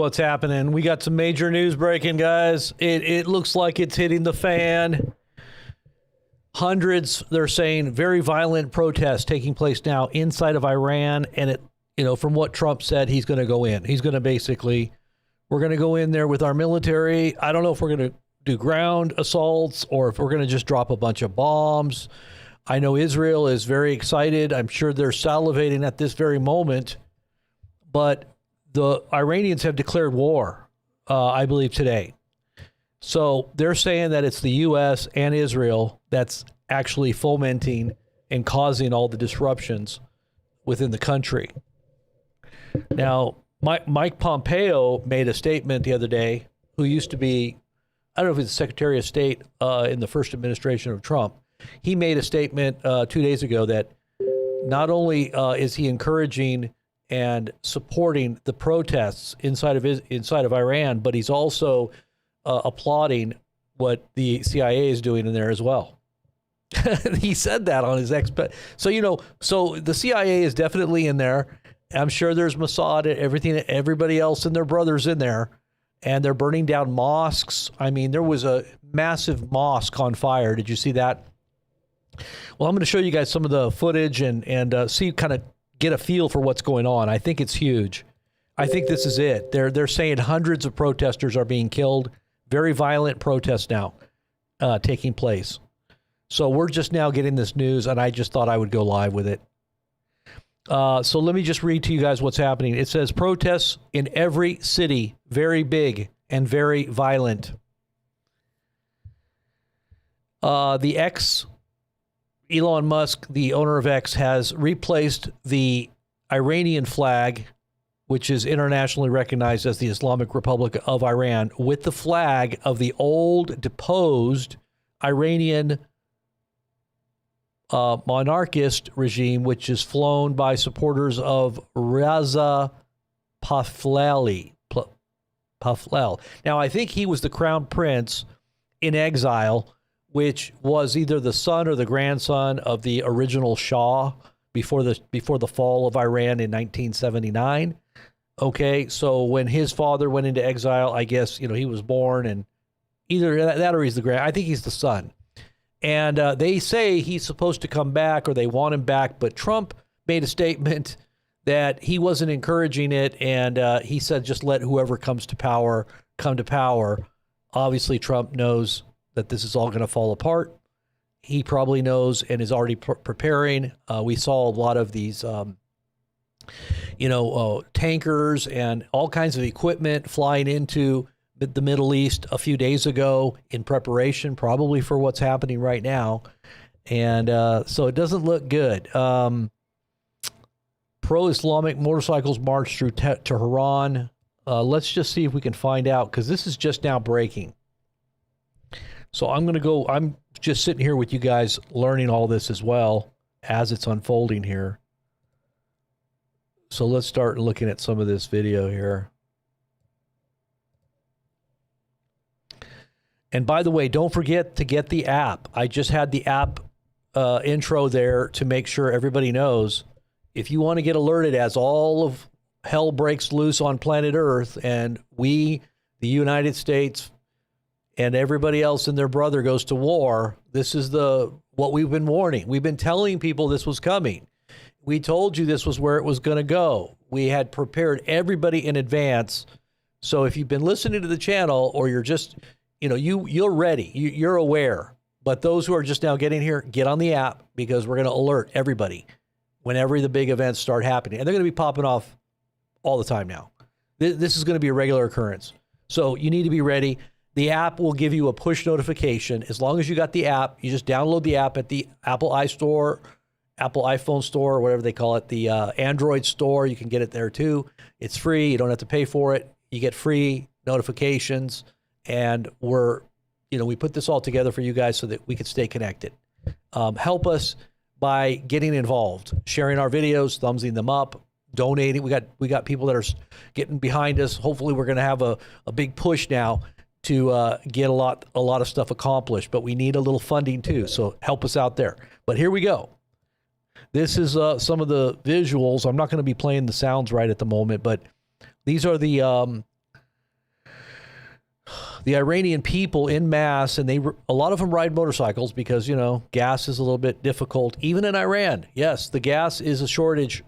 What's happening? We got some major news breaking, guys. It looks like it's hitting the fan. Hundreds, they're saying, very violent protests taking place now inside of Iran. And from what Trump said, he's going to go in. He's going to basically, we're going to go in there with our military. I don't know if we're going to do ground assaults or if we're going to just drop a bunch of bombs. I know Israel is very excited. I'm sure they're salivating at this very moment. But the Iranians have declared war, I believe, today. So they're saying that it's the U.S. and Israel that's actually fomenting and causing all the disruptions within the country. Now, Mike Pompeo made a statement the other day, who used to be, I don't know if he's the Secretary of State in the first administration of Trump. He made a statement 2 days ago that not only is he encouraging and supporting the protests inside of Iran, but he's also applauding what the CIA is doing in there as well. He said that on his so the CIA is definitely in there. I'm sure there's Mossad, everybody else and their brothers in there, and they're burning down mosques. I mean, there was a massive mosque on fire. Did you see that? Well, I'm going to show you guys some of the footage and see, kind of get a feel for what's going on. I think it's huge. I think this is it. They're saying hundreds of protesters are being killed. Very violent protests now taking place. So we're just now getting this news, and I just thought I would go live with it. So let me just read to you guys what's happening. It says protests in every city, very big and very violent. The Elon Musk, the owner of X, has replaced the Iranian flag, which is internationally recognized as the Islamic Republic of Iran, with the flag of the old deposed Iranian monarchist regime, which is flown by supporters of Reza Pahlavi. Now, I think he was the crown prince in exile, which was either the son or the grandson of the original Shah before the fall of Iran in 1979. Okay, so when his father went into exile, I guess he was born, and either that or he's the grand. I think he's the son. And they say he's supposed to come back, or they want him back, but Trump made a statement that he wasn't encouraging it, and he said just let whoever comes to power come to power. Obviously, Trump knows that this is all going to fall apart. He probably knows and is already preparing. We saw a lot of these, tankers and all kinds of equipment flying into the Middle East a few days ago in preparation, probably for what's happening right now. And so it doesn't look good. Pro-Islamic motorcycles march through Tehran. Let's just see if we can find out, because this is just now breaking. So I'm just sitting here with you guys learning all this as well as it's unfolding here. So let's start looking at some of this video here. And by the way, don't forget to get the app. I just had the app intro there to make sure everybody knows. If you want to get alerted as all of hell breaks loose on planet Earth and we, the United States, and everybody else and their brother goes to war, this is what we've been warning. We've been telling people this was coming. We told you this was where it was going to go. We had prepared everybody in advance. So if you've been listening to the channel, or you're just, you're ready, you're aware. But those who are just now getting here, get on the app, because we're going to alert everybody whenever the big events start happening. And they're going to be popping off all the time now. This is going to be a regular occurrence. So you need to be ready. The app will give you a push notification. As long as you got the app, you just download the app at the Apple iStore, Apple iPhone Store, or whatever they call it, the Android Store. You can get it there too. It's free. You don't have to pay for it. You get free notifications. And we put this all together for you guys so that we can stay connected. Help us by getting involved, sharing our videos, thumbsing them up, donating. We got people that are getting behind us. Hopefully we're going to have a big push now to get a lot of stuff accomplished, but we need a little funding too. So help us out there. But here we go. This is some of the visuals. I'm not going to be playing the sounds right at the moment, but these are the the Iranian people in mass, and a lot of them ride motorcycles because, gas is a little bit difficult. Even in Iran, yes, the gas is a shortage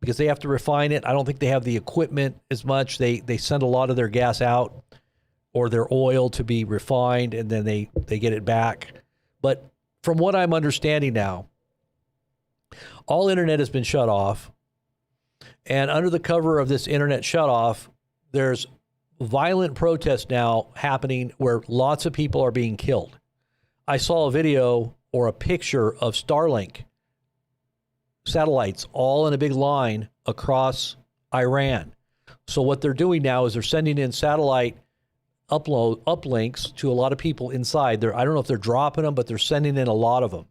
because they have to refine it. I don't think they have the equipment as much. They send a lot of their gas out or their oil to be refined, and then they get it back. But from what I'm understanding now, all internet has been shut off. And under the cover of this internet shutoff, there's violent protests now happening where lots of people are being killed. I saw a video or a picture of Starlink satellites all in a big line across Iran. So what they're doing now is they're sending in satellite uplinks to a lot of people inside. I don't know if they're dropping them, but they're sending in a lot of them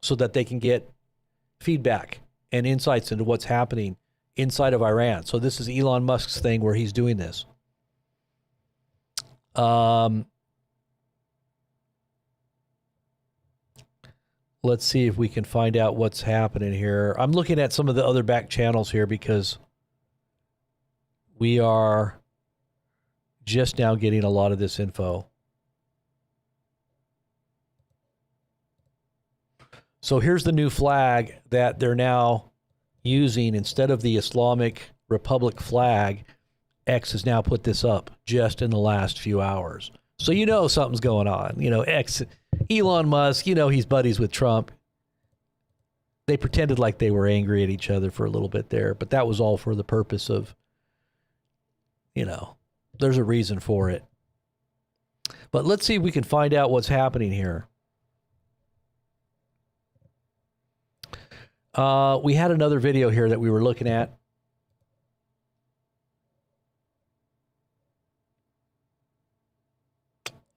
so that they can get feedback and insights into what's happening inside of Iran. So this is Elon Musk's thing where he's doing this. Let's see if we can find out what's happening here. I'm looking at some of the other back channels here because we are just now getting a lot of this info. So here's the new flag that they're now using instead of the Islamic Republic flag. X has now put this up just in the last few hours. So something's going on. Elon Musk, he's buddies with Trump. They pretended like they were angry at each other for a little bit there, but that was all for the purpose of, there's a reason for it. But let's see if we can find out what's happening here. We had another video here that we were looking at.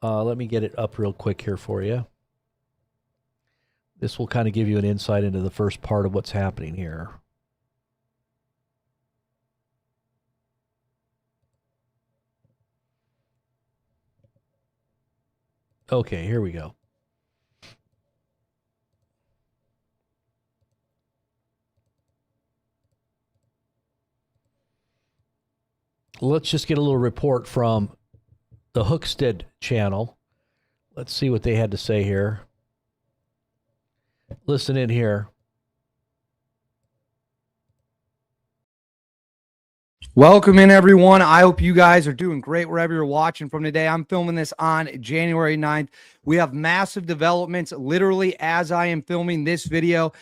Let me get it up real quick here for you. This will kind of give you an insight into the first part of what's happening here. Okay, here we go. Let's just get a little report from the Hookstead channel. Let's see what they had to say here. Listen in here. Welcome in, everyone. I hope you guys are doing great wherever you're watching from today. I'm filming this on January 9th. We have massive developments literally as I am filming this video.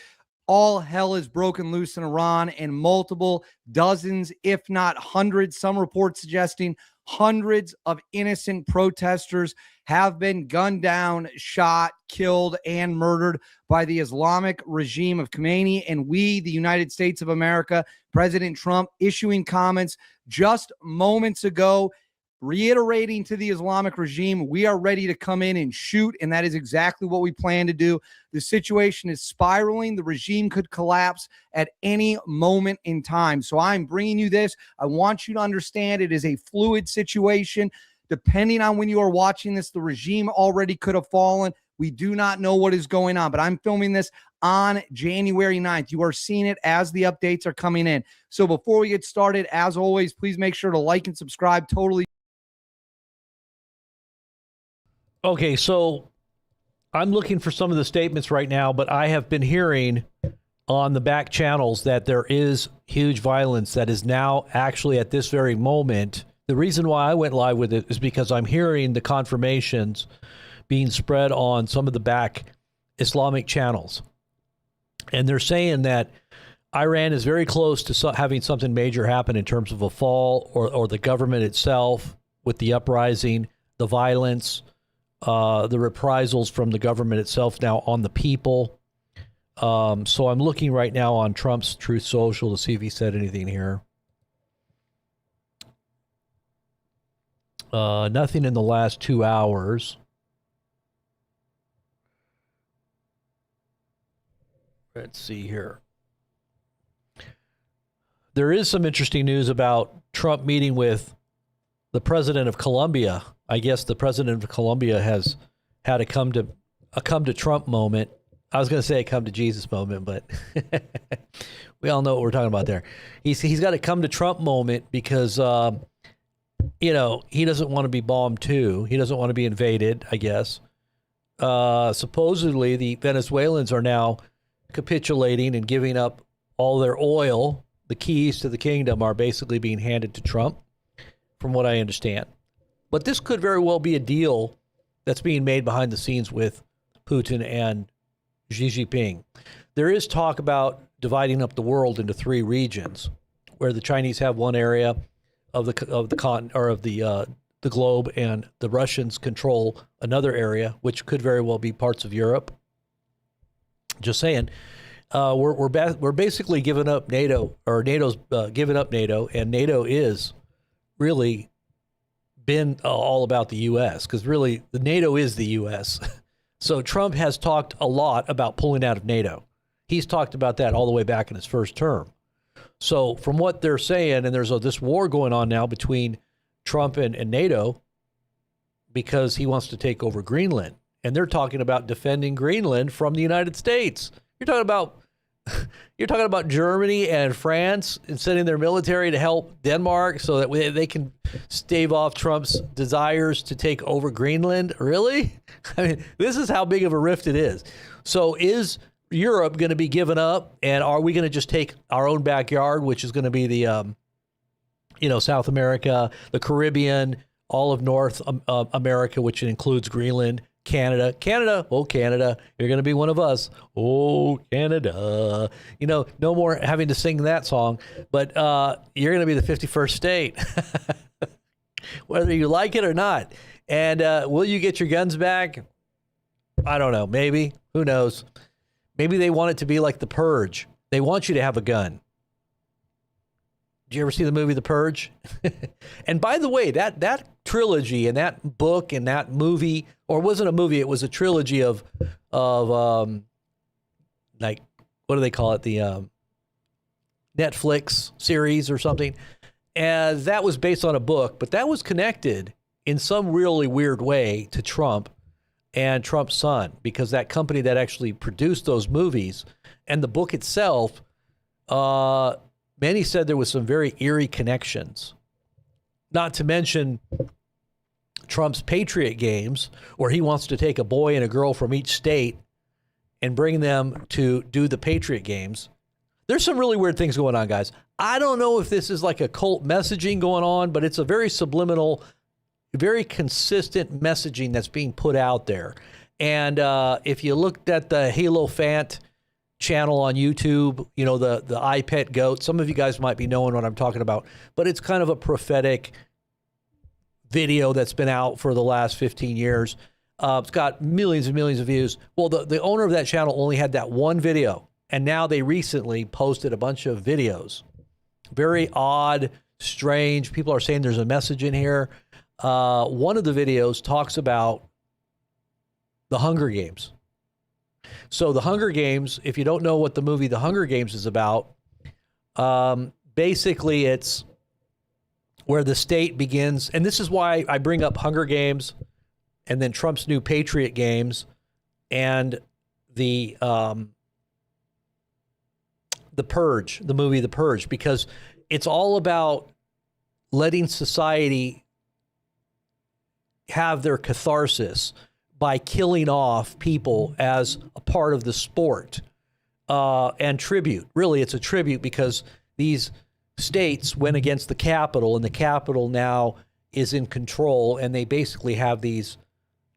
All hell is broken loose in Iran, and multiple dozens, if not hundreds, some reports suggesting hundreds of innocent protesters have been gunned down, shot, killed, and murdered by the Islamic regime of Khomeini. And we, the United States of America, President Trump issuing comments just moments ago, reiterating to the Islamic regime, we are ready to come in and shoot. And that is exactly what we plan to do. The situation is spiraling. The regime could collapse at any moment in time. So I'm bringing you this. I want you to understand it is a fluid situation. Depending on when you are watching this, the regime already could have fallen. We do not know what is going on, but I'm filming this on January 9th. You are seeing it as the updates are coming in. So before we get started, as always, please make sure to like and subscribe. Totally. Okay, so I'm looking for some of the statements right now, but I have been hearing on the back channels that there is huge violence that is now actually at this very moment. The reason why I went live with it is because I'm hearing the confirmations being spread on some of the back Islamic channels. And they're saying that Iran is very close to having something major happen in terms of a fall or the government itself with the uprising, the violence, the reprisals from the government itself now on the people. So I'm looking right now on Trump's Truth Social to see if he said anything here. Nothing in the last 2 hours. Let's see here. There is some interesting news about Trump meeting with the president of Colombia. I guess the president of Colombia has had a come to Trump moment. I was going to say a come to Jesus moment, but we all know what we're talking about there. He's got a come to Trump moment because he doesn't want to be bombed too. He doesn't want to be invaded, I guess. Supposedly, the Venezuelans are now capitulating and giving up all their oil. The keys to the kingdom are basically being handed to Trump, from what I understand. But this could very well be a deal that's being made behind the scenes with Putin and Xi Jinping. There is talk about dividing up the world into 3 regions, where the Chinese have one area of the continent or of the globe, and the Russians control another area, which could very well be parts of Europe. Just saying, we're basically giving up NATO, or NATO's giving up NATO, and NATO is really been all about the U.S. because really the NATO is the U.S. So Trump has talked a lot about pulling out of NATO. He's talked about that all the way back in his first term. So from what they're saying, and there's this war going on now between Trump and NATO because he wants to take over Greenland. And they're talking about defending Greenland from the United States. You're talking about Germany and France and sending their military to help Denmark so that they can stave off Trump's desires to take over Greenland. Really? I mean, this is how big of a rift it is. So is Europe going to be given up, and are we going to just take our own backyard, which is going to be the, South America, the Caribbean, all of North America, which includes Greenland, Canada, oh, Canada, you're going to be one of us. Oh, Canada. No more having to sing that song, but you're going to be the 51st state, whether you like it or not. And will you get your guns back? I don't know. Maybe. Who knows? Maybe they want it to be like The Purge. They want you to have a gun. Did you ever see the movie The Purge? And by the way, that trilogy and that book and that movie, or it wasn't a movie, it was a trilogy of like, what do they call it? The Netflix series or something. And that was based on a book, but that was connected in some really weird way to Trump and Trump's son, because that company that actually produced those movies and the book itself, many said there was some very eerie connections. Not to mention Trump's Patriot Games, where he wants to take a boy and a girl from each state and bring them to do the Patriot Games. There's some really weird things going on, guys. I don't know if this is like a cult messaging going on, but it's a very subliminal, very consistent messaging that's being put out there. And if you looked at the Halo Fant channel on YouTube, the I Pet Goat, some of you guys might be knowing what I'm talking about, but it's kind of a prophetic video that's been out for the last 15 years. It's got millions and millions of views. Well, the owner of that channel only had that one video, and now they recently posted a bunch of videos. Very odd, strange. People are saying there's a message in here. One of the videos talks about the Hunger Games. So the Hunger Games, if you don't know what the movie The Hunger Games is about, basically it's where the state begins. And this is why I bring up Hunger Games and then Trump's new Patriot Games and the Purge, the movie The Purge, because it's all about letting society have their catharsis by killing off people as a part of the sport and tribute. Really, it's a tribute because these states went against the Capitol, and the Capitol now is in control, and they basically have these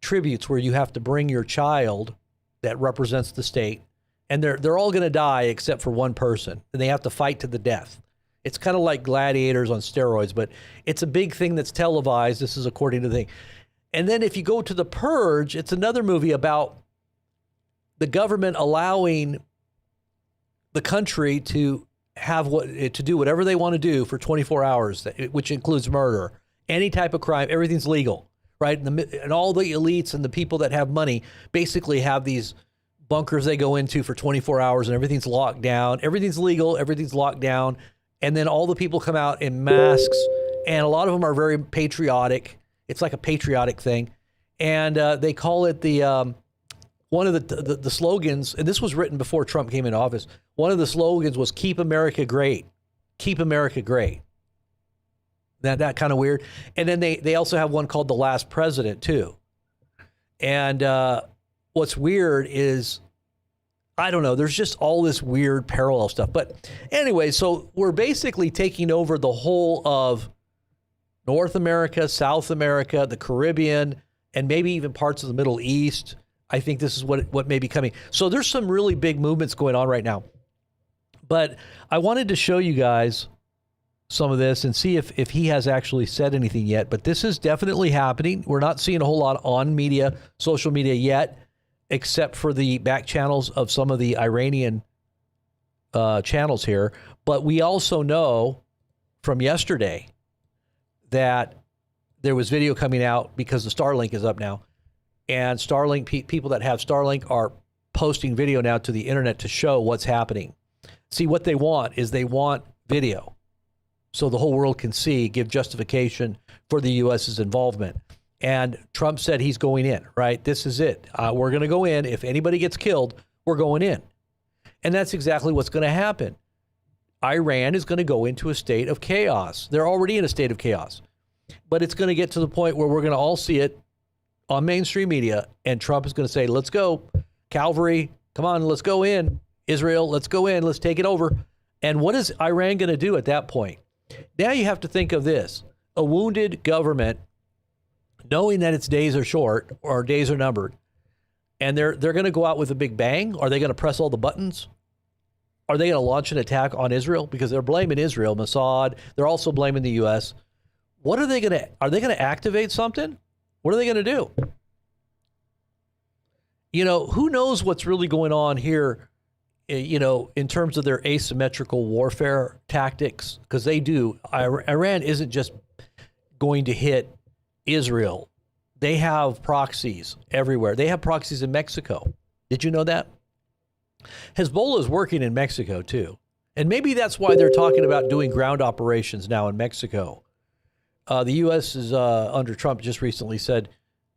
tributes where you have to bring your child that represents the state, and they're all going to die except for one person, and they have to fight to the death. It's kind of like gladiators on steroids, but it's a big thing that's televised. This is according to the thing. And then if you go to The Purge, it's another movie about the government allowing the country to do whatever they want to do for 24 hours, which includes murder, any type of crime. Everything's legal, right? And all the elites and the people that have money basically have these bunkers they go into for 24 hours, and everything's locked down. Everything's legal. Everything's locked down. And then all the people come out in masks, and a lot of them are very patriotic. It's like a patriotic thing. And they call it one of the slogans, and this was written before Trump came into office. One of the slogans was "Keep America Great." Keep America great. That kind of weird. And then they also have one called The Last President too. And what's weird is, I don't know, there's just all this weird parallel stuff. But anyway, so we're basically taking over the whole of North America, South America, the Caribbean, and maybe even parts of the Middle East. I think this is what may be coming. So there's some really big movements going on right now. But I wanted to show you guys some of this and see if he has actually said anything yet. But this is definitely happening. We're not seeing a whole lot on media, social media yet, except for the back channels of some of the Iranian channels here. But we also know from yesterday that there was video coming out because the Starlink is up now. And Starlink, people that have Starlink are posting video now to the internet to show what's happening. See, what they want is they want video, so the whole world can see, give justification for the U.S.'s involvement. And Trump said he's going in, right? This is it. We're going to go in. If anybody gets killed, we're going in. And that's exactly what's going to happen. Iran is going to go into a state of chaos. They're already in a state of chaos. But it's going to get to the point where we're going to all see it on mainstream media, and Trump is going to say, let's go. Calvary, come on, let's go in. Israel, let's go in. Let's take it over. And what is Iran going to do at that point? Now you have to think of this. A wounded government, knowing that its days are short or days are numbered, and they're going to go out with a big bang. Are they going to press all the buttons? Are they going to launch an attack on Israel? Because they're blaming Israel, Mossad. They're also blaming the U.S. What are they going to, are they going to activate something? What are they going to do? You know, who knows what's really going on here, you know, in terms of their asymmetrical warfare tactics, because they do. Iran isn't just going to hit Israel. They have proxies everywhere. They have proxies in Mexico. Did you know that? Hezbollah is working in Mexico too. And maybe that's why they're talking about doing ground operations now in Mexico. The U.S. is under Trump just recently said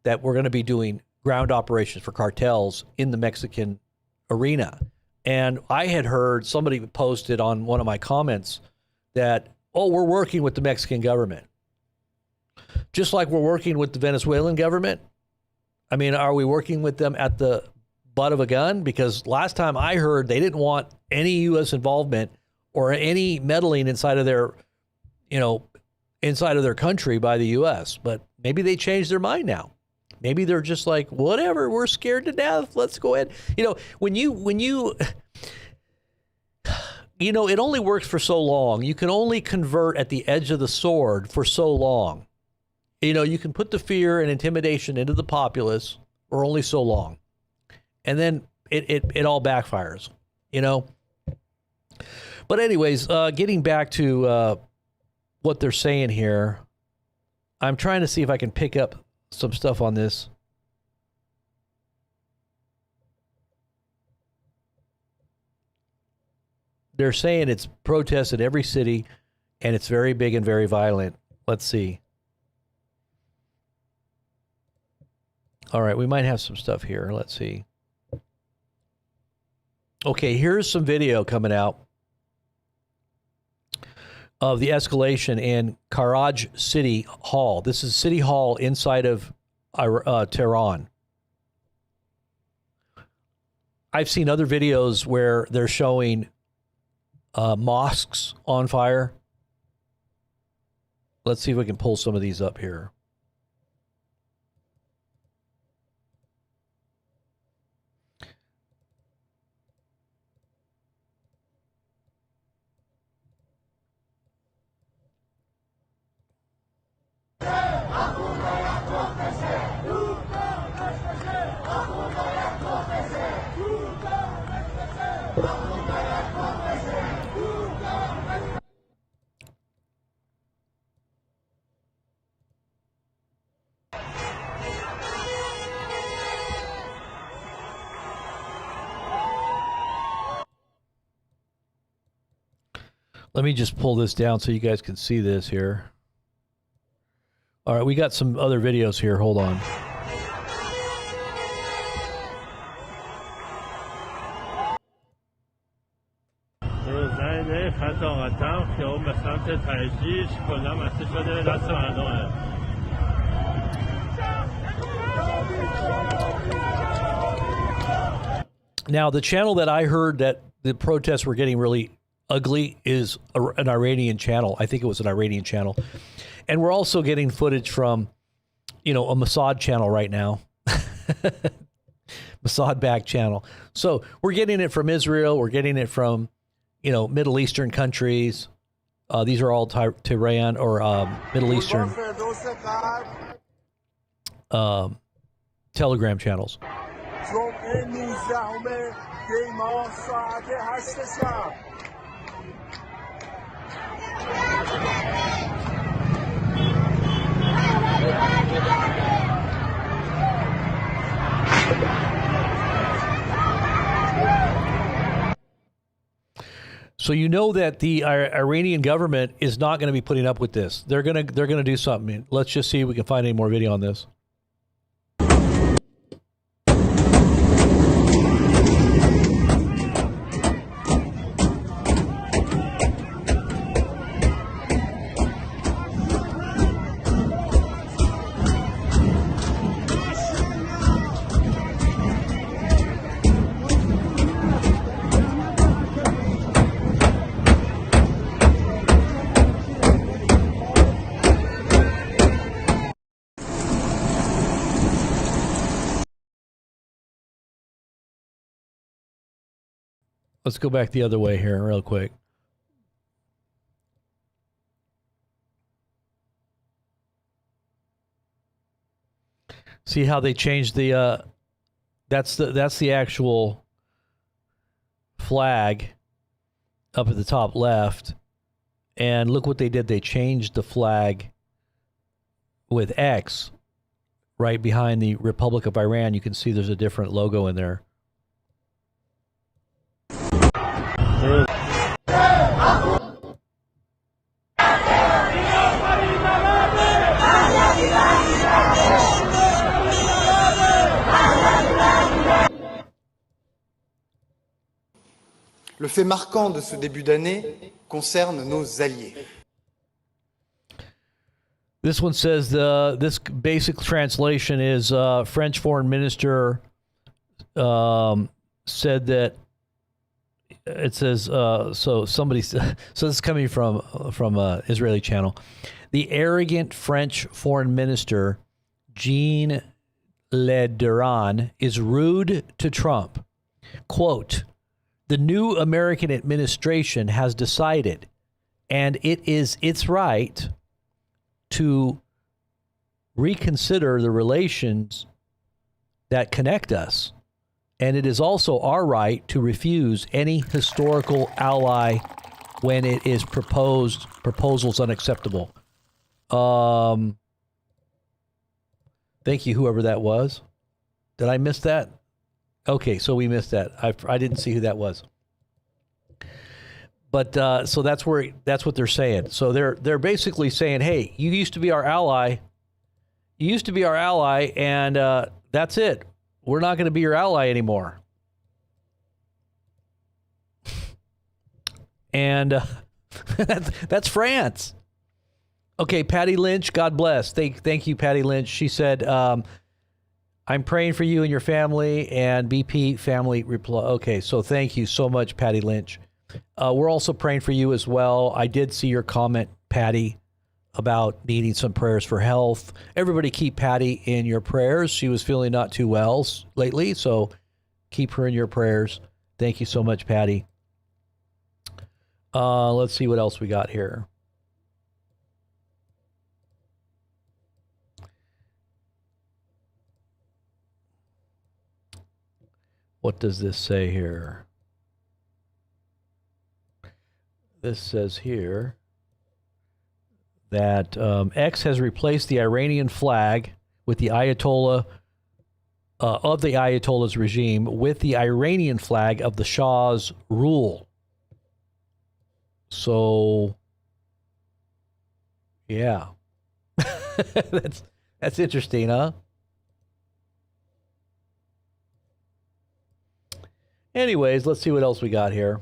that we're going to be doing ground operations for cartels in the Mexican arena. And I had heard somebody posted on one of my comments that, oh, we're working with the Mexican government. Just like we're working with the Venezuelan government. I mean, are we working with them at the butt of a gun? Because last time I heard they didn't want any U.S. involvement or any meddling inside of their, you know, inside of their country by the U.S. But maybe they changed their mind now. Maybe they're just like, whatever, we're scared to death. Let's go ahead. You know, when you know, it only works for so long. You can only convert at the edge of the sword for so long. You know, you can put the fear and intimidation into the populace for only so long. And then it all backfires, you know. But anyways, getting back to what they're saying here, I'm trying to see if I can pick up some stuff on this. They're saying it's protests in every city, and it's very big and very violent. Let's see. All right, we might have some stuff here. Let's see. Okay, here's some video coming out of the escalation in Karaj City Hall. This is City Hall inside of Tehran. I've seen other videos where they're showing mosques on fire. Let's see if we can pull some of these up here. Let me just pull this down so you guys can see this here. All right, we got some other videos here. Hold on. زنده قطع قطع خیابان به سمت reagi, je suis pas là, mais c'est pas de la Now, the channel that I heard that the protests were getting really ugly is an Iranian channel. I think it was an Iranian channel. And we're also getting footage from, you know, a Mossad channel right now. Mossad-backed channel. So we're getting it from Israel. We're getting it from, you know, Middle Eastern countries. These are all Tehran or Middle Eastern Telegram channels. So you know that the Iranian government is not going to be putting up with this. They're gonna do something. Let's just see if we can find any more video on this. Let's go back the other way here real quick. See how they changed the that's the actual flag up at the top left. And look what they did. They changed the flag with X right behind the Republic of Iran. You can see there's a different logo in there. Le fait marquant de ce début d'année concerne nos alliés. This one says this basic translation is French Foreign Minister said that it says so somebody so this is coming from Israeli channel. The arrogant French Foreign Minister Jean Le Drian is rude to Trump. Quote, the new American administration has decided, and it is its right to reconsider the relations that connect us. And it is also our right to refuse any historical ally when it is proposals unacceptable. Thank you, whoever that was. Did I miss that? Okay, so we missed that. I didn't see who that was. But so that's what they're saying. So they're basically saying, hey, you used to be our ally. You used to be our ally, and that's it. We're not going to be your ally anymore. And that's France. Okay, Patty Lynch, God bless. Thank you, Patty Lynch. She said, I'm praying for you and your family, and BP family reply. Okay, so thank you so much, Patty Lynch. We're also praying for you as well. I did see your comment, Patty, about needing some prayers for health. Everybody keep Patty in your prayers. She was feeling not too well lately, so keep her in your prayers. Thank you so much, Patty. Let's see what else we got here. What does this say here? This says here that X has replaced the Iranian flag with the Ayatollah of the Ayatollah's regime with the Iranian flag of the Shah's rule. So, yeah, that's interesting, huh? Anyways, let's see what else we got here.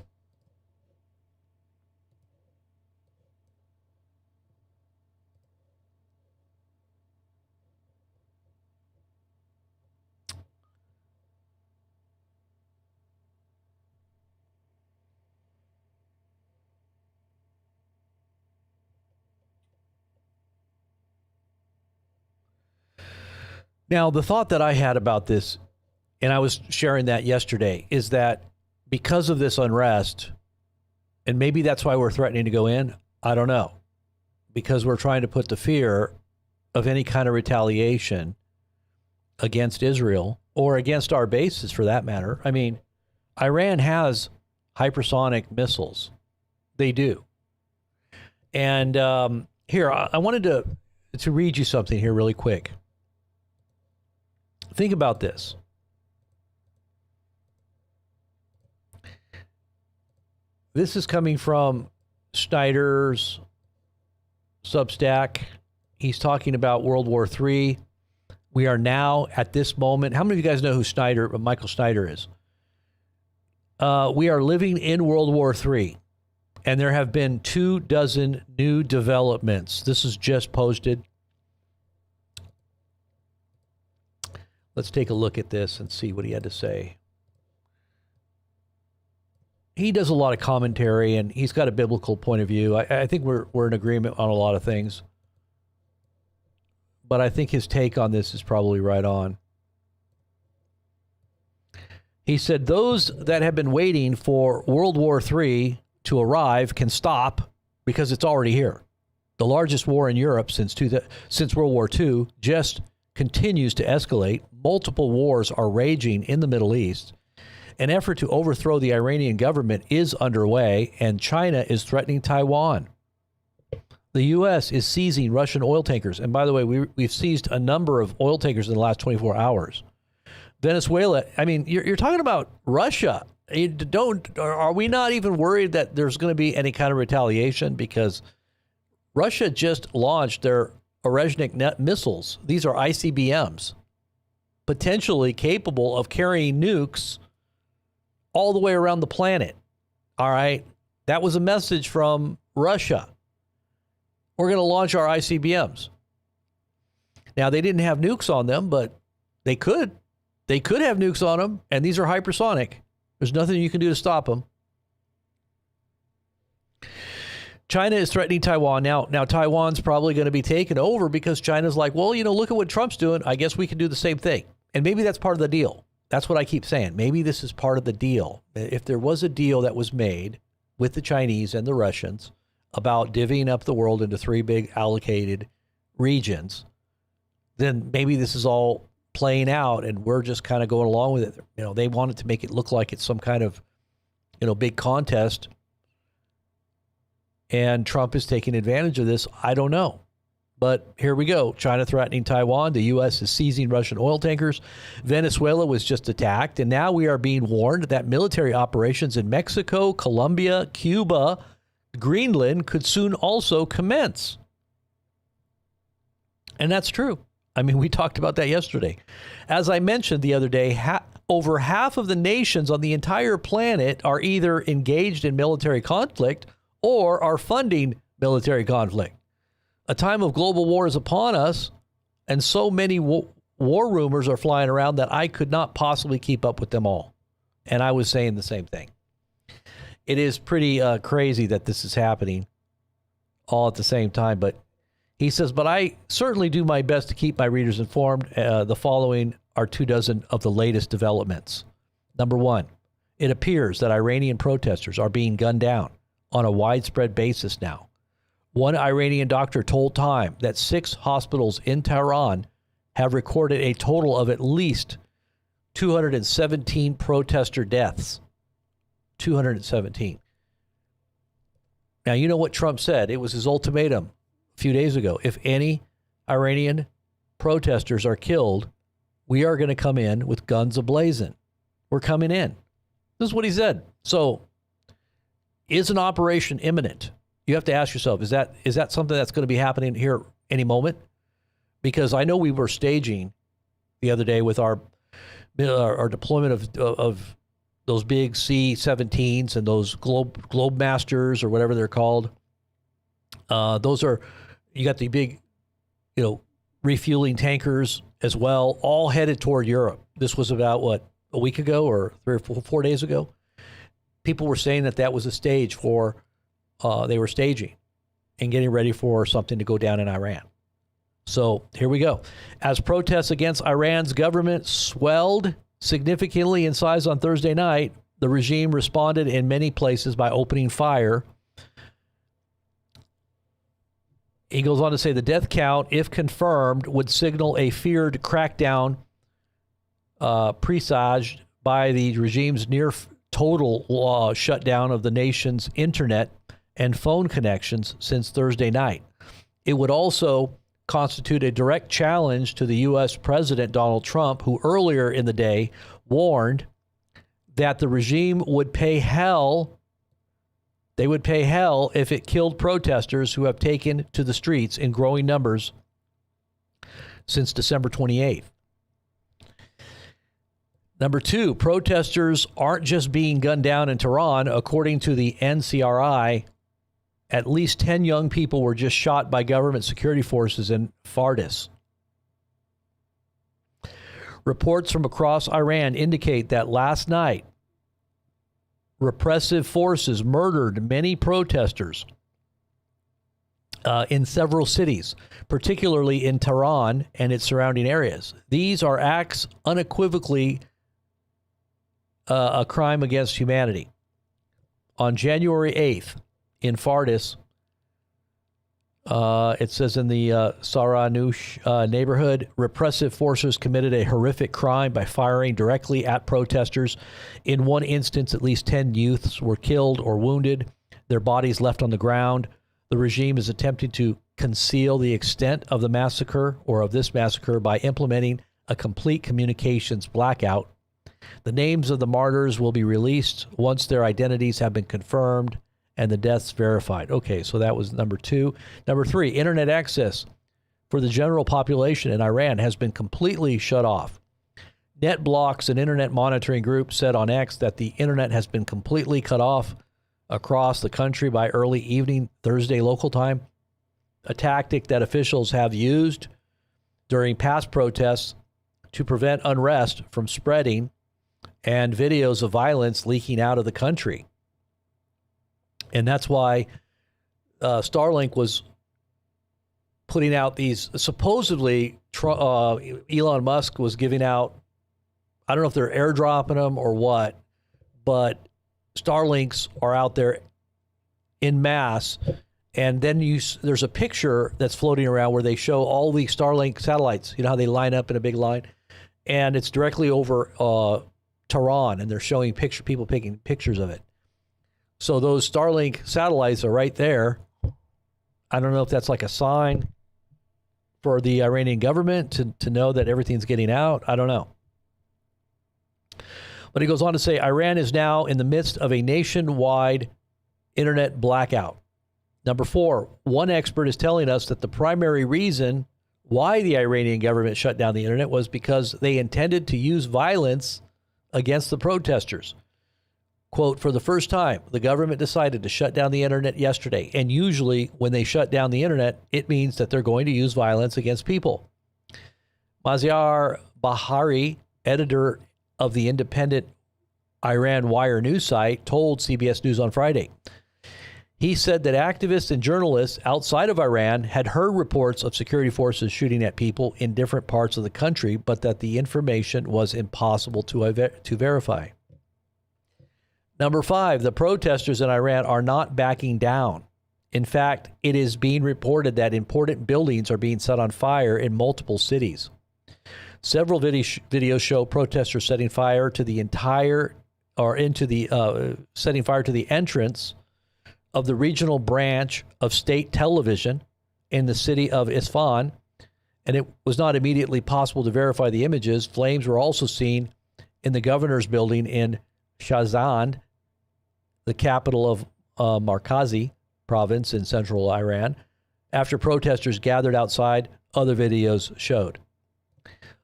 Now, the thought that I had about this, and I was sharing that yesterday, is that because of this unrest, and maybe that's why we're threatening to go in, I don't know, because we're trying to put the fear of any kind of retaliation against Israel or against our bases for that matter. I mean, Iran has hypersonic missiles. They do. And here, I wanted to read you something here really quick. Think about this. This is coming from Schneider's Substack. He's talking about World War III. We are now at this moment. How many of you guys know who Michael Schneider is? We are living in World War III, and there have been 24 new developments. This is just posted. Let's take a look at this and see what he had to say. He does a lot of commentary, and he's got a biblical point of view. I think we're in agreement on a lot of things. But I think his take on this is probably right on. He said, those that have been waiting for World War III to arrive can stop because it's already here. The largest war in Europe since World War II just continues to escalate. Multiple wars are raging in the Middle East. An effort to overthrow the Iranian government is underway, and China is threatening Taiwan. The U.S. is seizing Russian oil tankers. And by the way, we've seized a number of oil tankers in the last 24 hours. Venezuela, I mean, you're talking about Russia. Are we not even worried that there's going to be any kind of retaliation? Because Russia just launched their Orezhnik missiles. These are ICBMs, potentially capable of carrying nukes all the way around the planet. All right. That was a message from Russia. We're going to launch our ICBMs. Now, they didn't have nukes on them, but they could. They could have nukes on them, and these are hypersonic. There's nothing you can do to stop them. China is threatening Taiwan. Now Taiwan's probably going to be taken over because China's like, well, look at what Trump's doing. I guess we can do the same thing. And maybe that's part of the deal. That's what I keep saying. Maybe this is part of the deal. If there was a deal that was made with the Chinese and the Russians about divvying up the world into 3 big allocated regions, then maybe this is all playing out and we're just kind of going along with it. They wanted to make it look like it's some kind of, big contest. And Trump is taking advantage of this. I don't know. But here we go. China threatening Taiwan. The U.S. is seizing Russian oil tankers. Venezuela was just attacked. And now we are being warned that military operations in Mexico, Colombia, Cuba, Greenland could soon also commence. And that's true. I mean, we talked about that yesterday. As I mentioned the other day, over half of the nations on the entire planet are either engaged in military conflict or are funding military conflict. A time of global war is upon us, and so many war rumors are flying around that I could not possibly keep up with them all. And I was saying the same thing. It is pretty crazy that this is happening all at the same time. But he says, but I certainly do my best to keep my readers informed. The following are 24 of the latest developments. Number one, it appears that Iranian protesters are being gunned down on a widespread basis now. One Iranian doctor told Time that 6 hospitals in Tehran have recorded a total of at least 217 protester deaths. 217. Now, you know what Trump said. It was his ultimatum a few days ago. If any Iranian protesters are killed, we are going to come in with guns ablazing. We're coming in. This is what he said. So, is an operation imminent? You have to ask yourself, is that something that's going to be happening here any moment? Because I know we were staging the other day with our deployment of those big C-17s and those Globemasters or whatever they're called. Those are, you got the big, refueling tankers as well, all headed toward Europe. This was about, a week ago or 3 or 4 days ago? People were saying that was a stage for, they were staging and getting ready for something to go down in Iran. So here we go. As protests against Iran's government swelled significantly in size on Thursday night, the regime responded in many places by opening fire. He goes on to say the death count, if confirmed, would signal a feared crackdown presaged by the regime's near total shutdown of the nation's internet and phone connections since Thursday night. It would also constitute a direct challenge to the U.S. President Donald Trump, who earlier in the day warned that the regime would pay hell. They would pay hell if it killed protesters who have taken to the streets in growing numbers since December 28th. Number two, protesters aren't just being gunned down in Tehran. According to the NCRI, at least 10 young people were just shot by government security forces in Fardis. Reports from across Iran indicate that last night, repressive forces murdered many protesters in several cities, particularly in Tehran and its surrounding areas. These are acts unequivocally a crime against humanity. On January 8th, in Fardis, it says in the Saranush neighborhood, repressive forces committed a horrific crime by firing directly at protesters. In one instance, at least 10 youths were killed or wounded, their bodies left on the ground. The regime is attempting to conceal the extent of the massacre or of this massacre by implementing a complete communications blackout. The names of the martyrs will be released once their identities have been confirmed and the deaths verified. Okay, so that was number two. Number three, internet access for the general population in Iran has been completely shut off. NetBlocks, an internet monitoring group, said on X that the internet has been completely cut off across the country by early evening Thursday local time, a tactic that officials have used during past protests to prevent unrest from spreading and videos of violence leaking out of the country. And that's why Starlink was putting out these, supposedly Elon Musk was giving out, I don't know if they're airdropping them or what, but Starlinks are out there in mass. And then there's a picture that's floating around where they show all the Starlink satellites. You know how they line up in a big line? And it's directly over Tehran, and they're showing people taking pictures of it. So those Starlink satellites are right there. I don't know if that's like a sign for the Iranian government to know that everything's getting out. I don't know. But he goes on to say, Iran is now in the midst of a nationwide internet blackout. Number four, one expert is telling us that the primary reason why the Iranian government shut down the internet was because they intended to use violence against the protesters. Quote, for the first time, the government decided to shut down the internet yesterday. And usually when they shut down the internet, it means that they're going to use violence against people. Maziar Bahari, editor of the independent Iran Wire news site, told CBS News on Friday. He said that activists and journalists outside of Iran had heard reports of security forces shooting at people in different parts of the country, but that the information was impossible to verify. Number five, the protesters in Iran are not backing down. In fact, it is being reported that important buildings are being set on fire in multiple cities. Several videos show protesters setting fire to the setting fire to the entrance of the regional branch of state television in the city of Isfahan, and it was not immediately possible to verify the images. Flames were also seen in the governor's building in Shahzand, the capital of Markazi province in central Iran, after protesters gathered outside, other videos showed.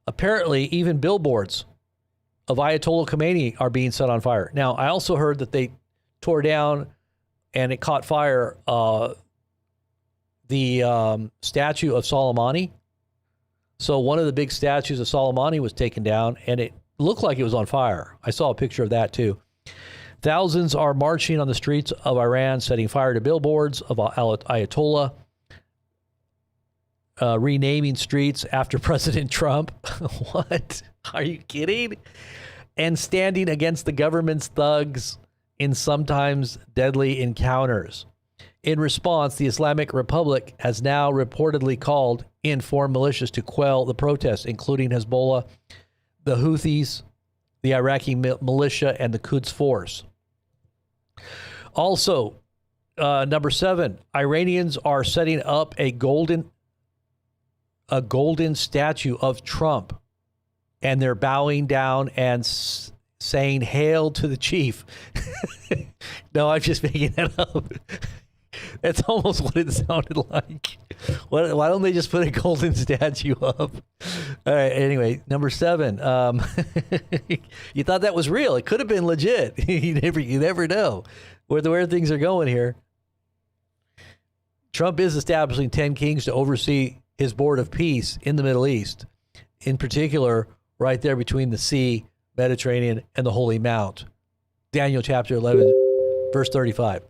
Apparently, even billboards of Ayatollah Khomeini are being set on fire. Now, I also heard that they tore down and it caught fire the statue of Soleimani. So one of the big statues of Soleimani was taken down, and it looked like it was on fire. I saw a picture of that, too. Thousands are marching on the streets of Iran, setting fire to billboards of Ayatollah. renaming streets after President Trump. What? Are you kidding? And standing against the government's thugs in sometimes deadly encounters. In response, the Islamic Republic has now reportedly called in foreign militias to quell the protests, including Hezbollah, the Houthis, the Iraqi militia, and the Quds Force. Also, number 7, Iranians are setting up a golden statue of Trump, and they're bowing down and saying, "Hail to the chief." No, I'm just making that up. That's almost what it sounded like. Why don't they just put a golden statue up? All right. Anyway, number 7. You thought that was real. It could have been legit. You never know where things are going here. Trump is establishing 10 kings to oversee his board of peace in the Middle East, in particular, right there between the sea, Mediterranean, and the Holy Mount. Daniel chapter 11, verse 35.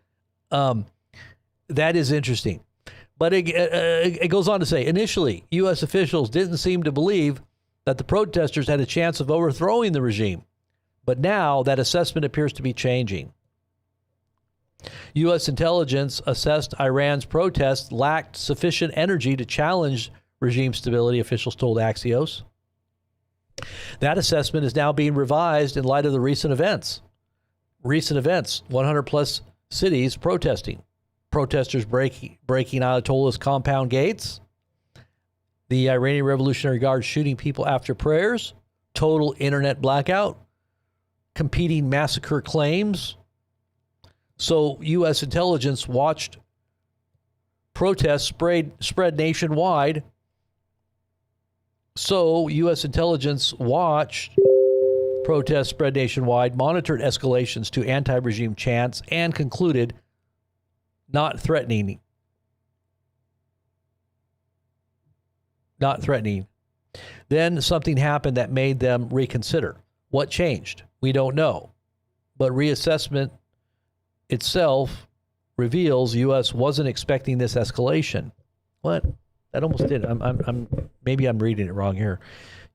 That is interesting. But it goes on to say, initially, U.S. officials didn't seem to believe that the protesters had a chance of overthrowing the regime. But now that assessment appears to be changing. U.S. intelligence assessed Iran's protests lacked sufficient energy to challenge regime stability, officials told Axios. That assessment is now being revised in light of the recent events. 100 plus cities protesting. Protesters breaking Ayatollah's compound gates. The Iranian Revolutionary Guard shooting people after prayers. Total internet blackout. Competing massacre claims. So U.S. intelligence watched protests spread nationwide. So U.S. intelligence watched protests spread nationwide, monitored escalations to anti-regime chants, and concluded not threatening. Then something happened that made them reconsider. What changed? We don't know. But reassessment itself reveals U.S. wasn't expecting this escalation. What? That almost did. Maybe I'm reading it wrong here.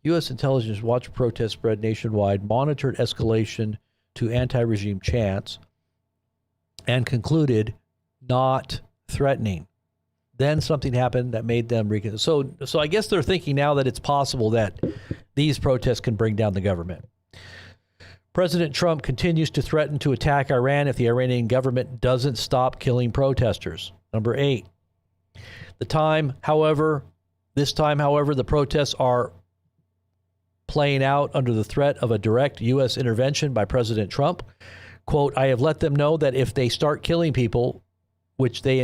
U.S. intelligence watched protests spread nationwide, monitored escalation to anti-regime chants, and concluded not threatening. Then something happened that made them reconsider. So I guess they're thinking now that it's possible that these protests can bring down the government. President Trump continues to threaten to attack Iran if the Iranian government doesn't stop killing protesters. Number 8. This time, however, the protests are playing out under the threat of a direct U.S. intervention by President Trump. Quote, "I have let them know that if they start killing people, which they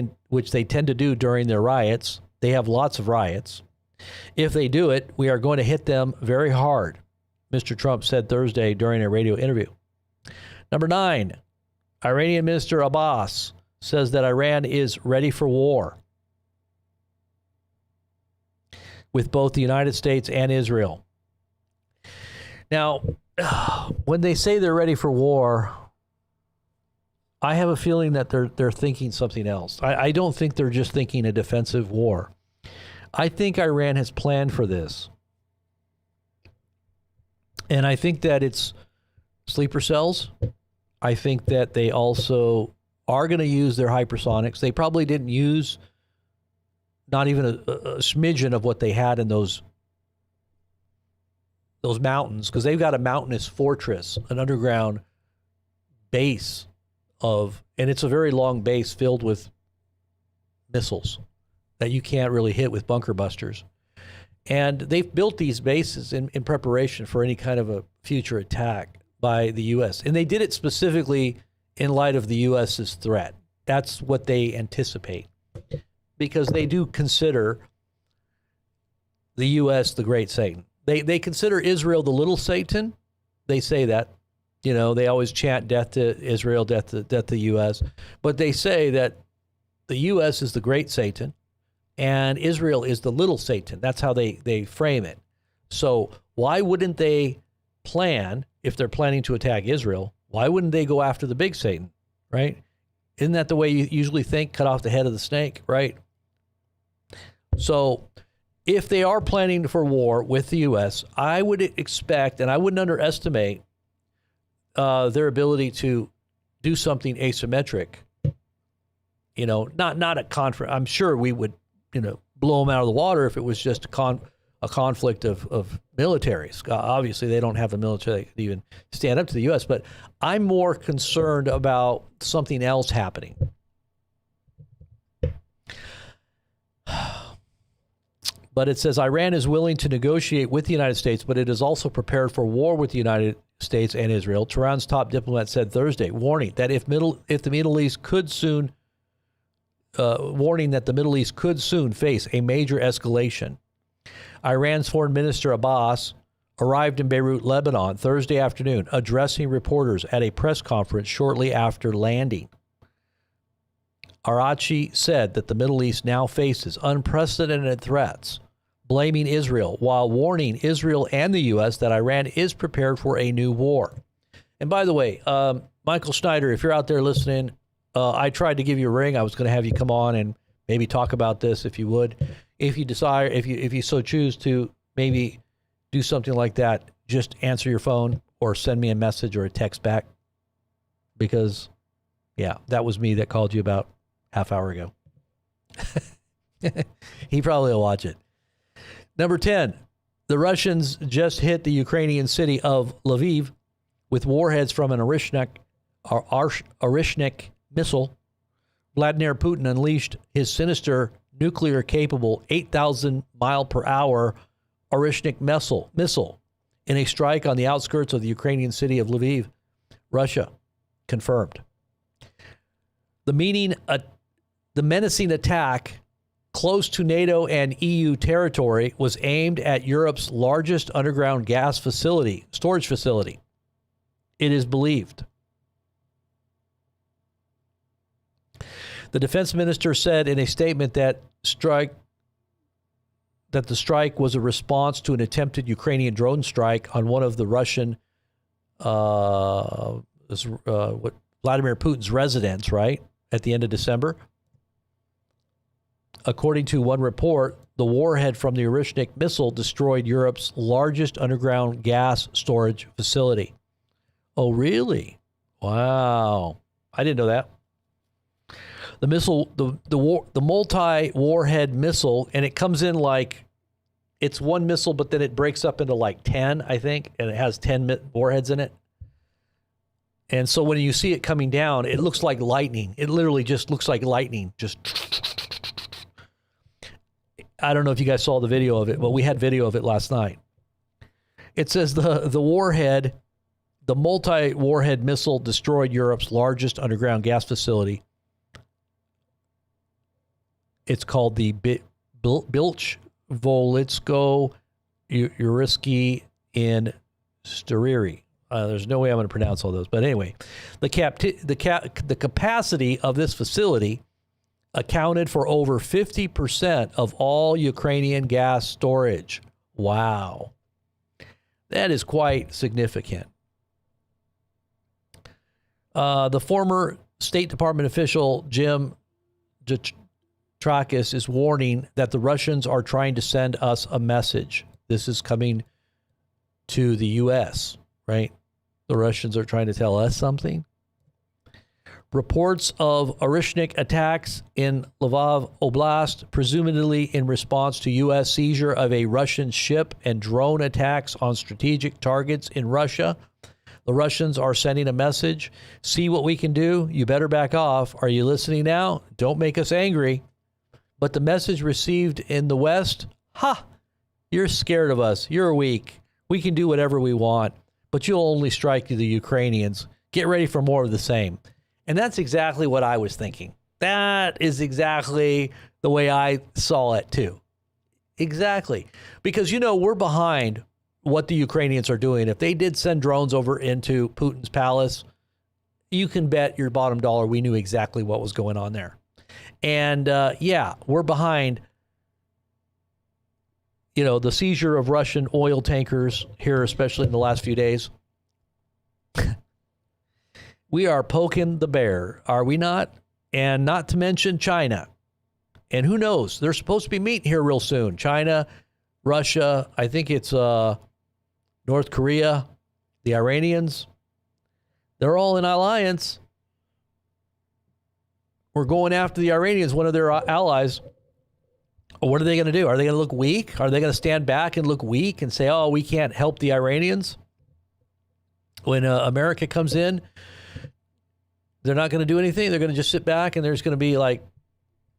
tend to do during their riots, they have lots of riots. If they do it, we are going to hit them very hard," Mr. Trump said Thursday during a radio interview. Number 9, Iranian Minister Abbas says that Iran is ready for war with both the United States and Israel. Now, when they say they're ready for war, I have a feeling that they're thinking something else. I don't think they're just thinking a defensive war. I think Iran has planned for this. And I think that it's sleeper cells. I think that they also are going to use their hypersonics. They probably didn't use not even a smidgen of what they had in those mountains, because they've got a mountainous fortress, an underground base and it's a very long base filled with missiles that you can't really hit with bunker busters. And they've built these bases in preparation for any kind of a future attack by the U.S. And they did it specifically in light of the U.S.'s threat. That's what they anticipate, because they do consider the U.S. the great Satan. They consider Israel the little Satan. They say that. You know, they always chant death to Israel, death to the U.S. But they say that the U.S. is the great Satan and Israel is the little Satan. That's how they frame it. So why wouldn't they plan, if they're planning to attack Israel, why wouldn't they go after the big Satan, right? Isn't that the way you usually think? Cut off the head of the snake, right? So if they are planning for war with the U.S., I would expect, and I wouldn't underestimate their ability to do something asymmetric. You know, not a conflict. I'm sure we would, you know, blow them out of the water if it was just a conflict of militaries. Obviously, they don't have the military that could even stand up to the U.S., but I'm more concerned about something else happening. But it says Iran is willing to negotiate with the United States, but it is also prepared for war with the United States and Israel. Tehran's top diplomat said Thursday, warning that the Middle East could soon face a major escalation. Iran's Foreign Minister Abbas arrived in Beirut, Lebanon, Thursday afternoon, addressing reporters at a press conference shortly after landing. Araghchi said that the Middle East now faces unprecedented threats, blaming Israel, while warning Israel and the U.S. that Iran is prepared for a new war. And by the way, Michael Schneider, if you're out there listening, I tried to give you a ring. I was going to have you come on and maybe talk about this if you would. If you desire, if you so choose to maybe do something like that, just answer your phone or send me a message or a text back. Because, yeah, that was me that called you about half hour ago. He probably will watch it. Number 10, the Russians just hit the Ukrainian city of Lviv with warheads from an Orishnik missile. Vladimir Putin unleashed his sinister nuclear-capable 8,000-mile-per-hour Orishnik missile in a strike on the outskirts of the Ukrainian city of Lviv, Russia, confirmed. The menacing attack close to NATO and EU territory was aimed at Europe's largest underground gas storage facility. It is believed. The defense minister said in a statement that the strike was a response to an attempted Ukrainian drone strike on one of the Russian, Vladimir Putin's residence, right, at the end of December. According to one report, the warhead from the Orishnik missile destroyed Europe's largest underground gas storage facility. Oh, really? Wow. I didn't know that. The missile, the multi-warhead missile, and it comes in like, it's one missile, but then it breaks up into like 10, I think, and it has 10 warheads in it. And so when you see it coming down, it looks like lightning. It literally just looks like lightning. Just, I don't know if you guys saw the video of it, but we had video of it last night. It says the warhead, the multi-warhead missile destroyed Europe's largest underground gas facility. It's called the Bilch-Volitsko Uriski in Stariri. There's no way I'm going to pronounce all those. But anyway, the capacity of this facility accounted for over 50% of all Ukrainian gas storage. Wow. That is quite significant. The former State Department official, Jim Trakis, is warning that the Russians are trying to send us a message. This is coming to the U.S., right? The Russians are trying to tell us something. Reports of Orishnik attacks in Lviv Oblast, presumably in response to U.S. seizure of a Russian ship and drone attacks on strategic targets in Russia. The Russians are sending a message. See what we can do? You better back off. Are you listening now? Don't make us angry. But the message received in the West, you're scared of us. You're weak. We can do whatever we want, but you'll only strike the Ukrainians. Get ready for more of the same. And that's exactly what I was thinking. That is exactly the way I saw it too. Exactly. Because, you know, we're behind what the Ukrainians are doing. If they did send drones over into Putin's palace, you can bet your bottom dollar we knew exactly what was going on there. And yeah, we're behind, you know, the seizure of Russian oil tankers here, especially in the last few days. We are poking the bear, are we not? And not to mention China. And who knows? They're supposed to be meeting here real soon. China, Russia, I think it's North Korea, the Iranians. They're all in alliance. We're going after the Iranians, one of their allies. What are they going to do? Are they going to look weak? Are they going to stand back and look weak and say, oh, we can't help the Iranians? When America comes in, they're not going to do anything. They're going to just sit back and they're just going to be like,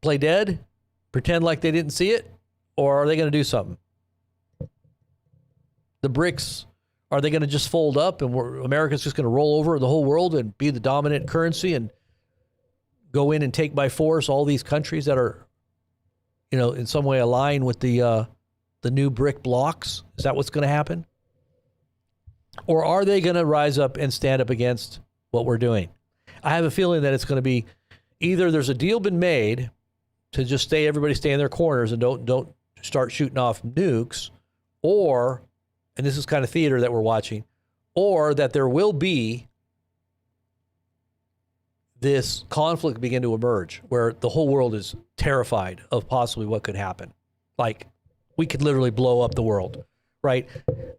play dead, pretend like they didn't see it? Or are they going to do something? The BRICS, are they going to just fold up and America's just going to roll over the whole world and be the dominant currency and go in and take by force all these countries that are, in some way align with the new BRIC blocks? Is that what's going to happen? Or are they going to rise up and stand up against what we're doing? I have a feeling that it's going to be either there's a deal been made to just everybody stay in their corners and don't start shooting off nukes, or, and this is kind of theater that we're watching, or that there will be this conflict begin to emerge where the whole world is terrified of possibly what could happen. Like, we could literally blow up the world, right?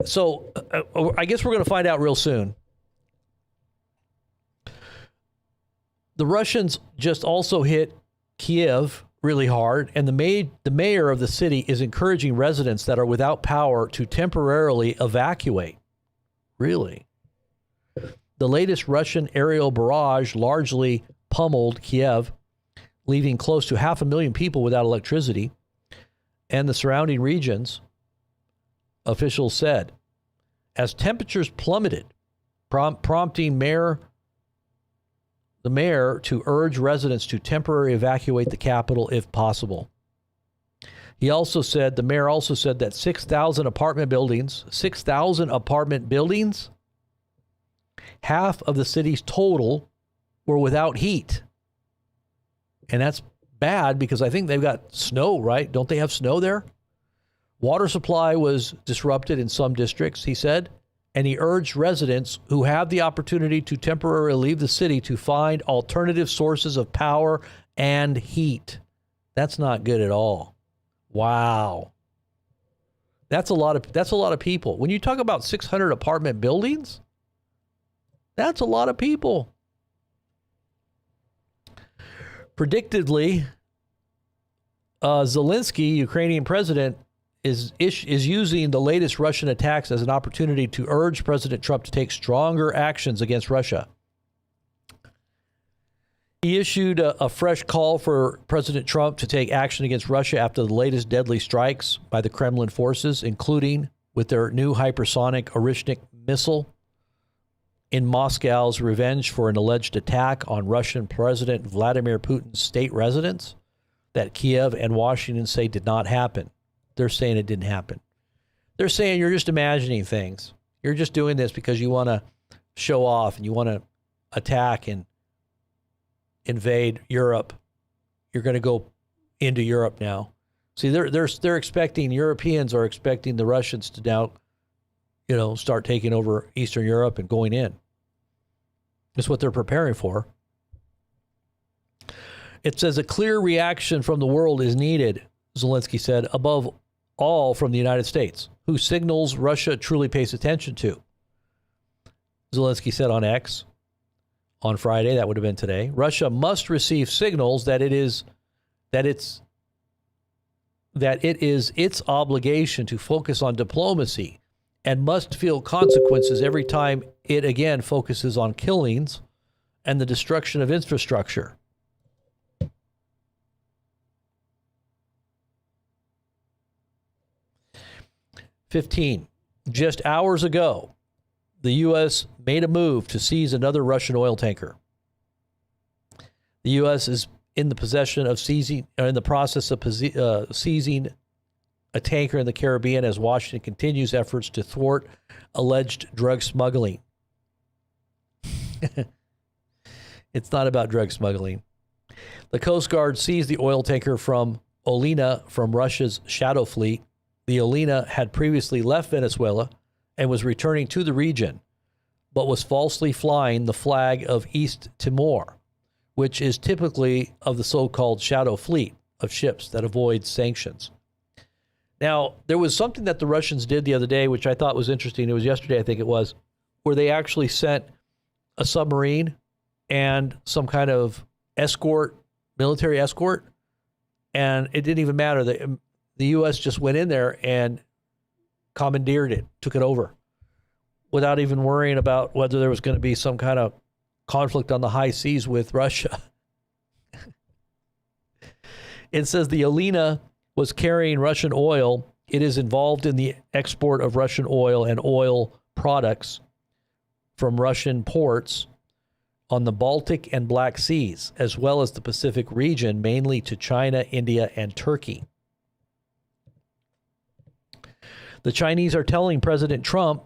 So I guess we're going to find out real soon. The Russians just also hit Kiev really hard, and the mayor of the city is encouraging residents that are without power to temporarily evacuate. Really? The latest Russian aerial barrage largely pummeled Kiev, leaving close to 500,000 people without electricity and the surrounding regions, officials said, as temperatures plummeted, prompting the mayor to urge residents to temporarily evacuate the capital if possible. The mayor also said that 6,000 apartment buildings, half of the city's total, were without heat. And that's bad because I think they've got snow, right? Don't they have snow there? Water supply was disrupted in some districts, he said, and he urged residents who have the opportunity to temporarily leave the city to find alternative sources of power and heat. That's not good at all. Wow. That's a lot of people. When you talk about 600 apartment buildings, that's a lot of people. Predictably, Zelensky, Ukrainian president, is using the latest Russian attacks as an opportunity to urge President Trump to take stronger actions against Russia. He issued a fresh call for President Trump to take action against Russia after the latest deadly strikes by the Kremlin forces, including with their new hypersonic Orishnik missile, in Moscow's revenge for an alleged attack on Russian President Vladimir Putin's state residence that Kiev and Washington say did not happen. They're saying it didn't happen. They're saying you're just imagining things. You're just doing this because you want to show off and you want to attack and invade Europe. You're going to go into Europe now. See, they're expecting, Europeans are expecting the Russians to now, start taking over Eastern Europe and going in. That's what they're preparing for. It says a clear reaction from the world is needed, Zelensky said, above all from the United States, whose signals Russia truly pays attention to. Zelensky said on X on Friday, that would have been today, Russia must receive signals that it is its obligation to focus on diplomacy and must feel consequences every time it again focuses on killings and the destruction of infrastructure. Just hours ago, the U.S. made a move to seize another Russian oil tanker. The U.S. is in the process of seizing a tanker in the Caribbean as Washington continues efforts to thwart alleged drug smuggling. It's not about drug smuggling. The Coast Guard seized the oil tanker from Olena from Russia's shadow fleet. The Olena had previously left Venezuela and was returning to the region, but was falsely flying the flag of East Timor, which is typically of the so-called shadow fleet, of ships that avoid sanctions. Now, there was something that the Russians did the other day, which I thought was interesting. It was yesterday, I think it was, where they actually sent a submarine and some kind of escort, military escort, and it didn't even matter. The U.S. just went in there and commandeered it, took it over, without even worrying about whether there was going to be some kind of conflict on the high seas with Russia. It says the Alina was carrying Russian oil. It is involved in the export of Russian oil and oil products from Russian ports on the Baltic and Black Seas, as well as the Pacific region, mainly to China, India, and Turkey. The Chinese are telling President Trump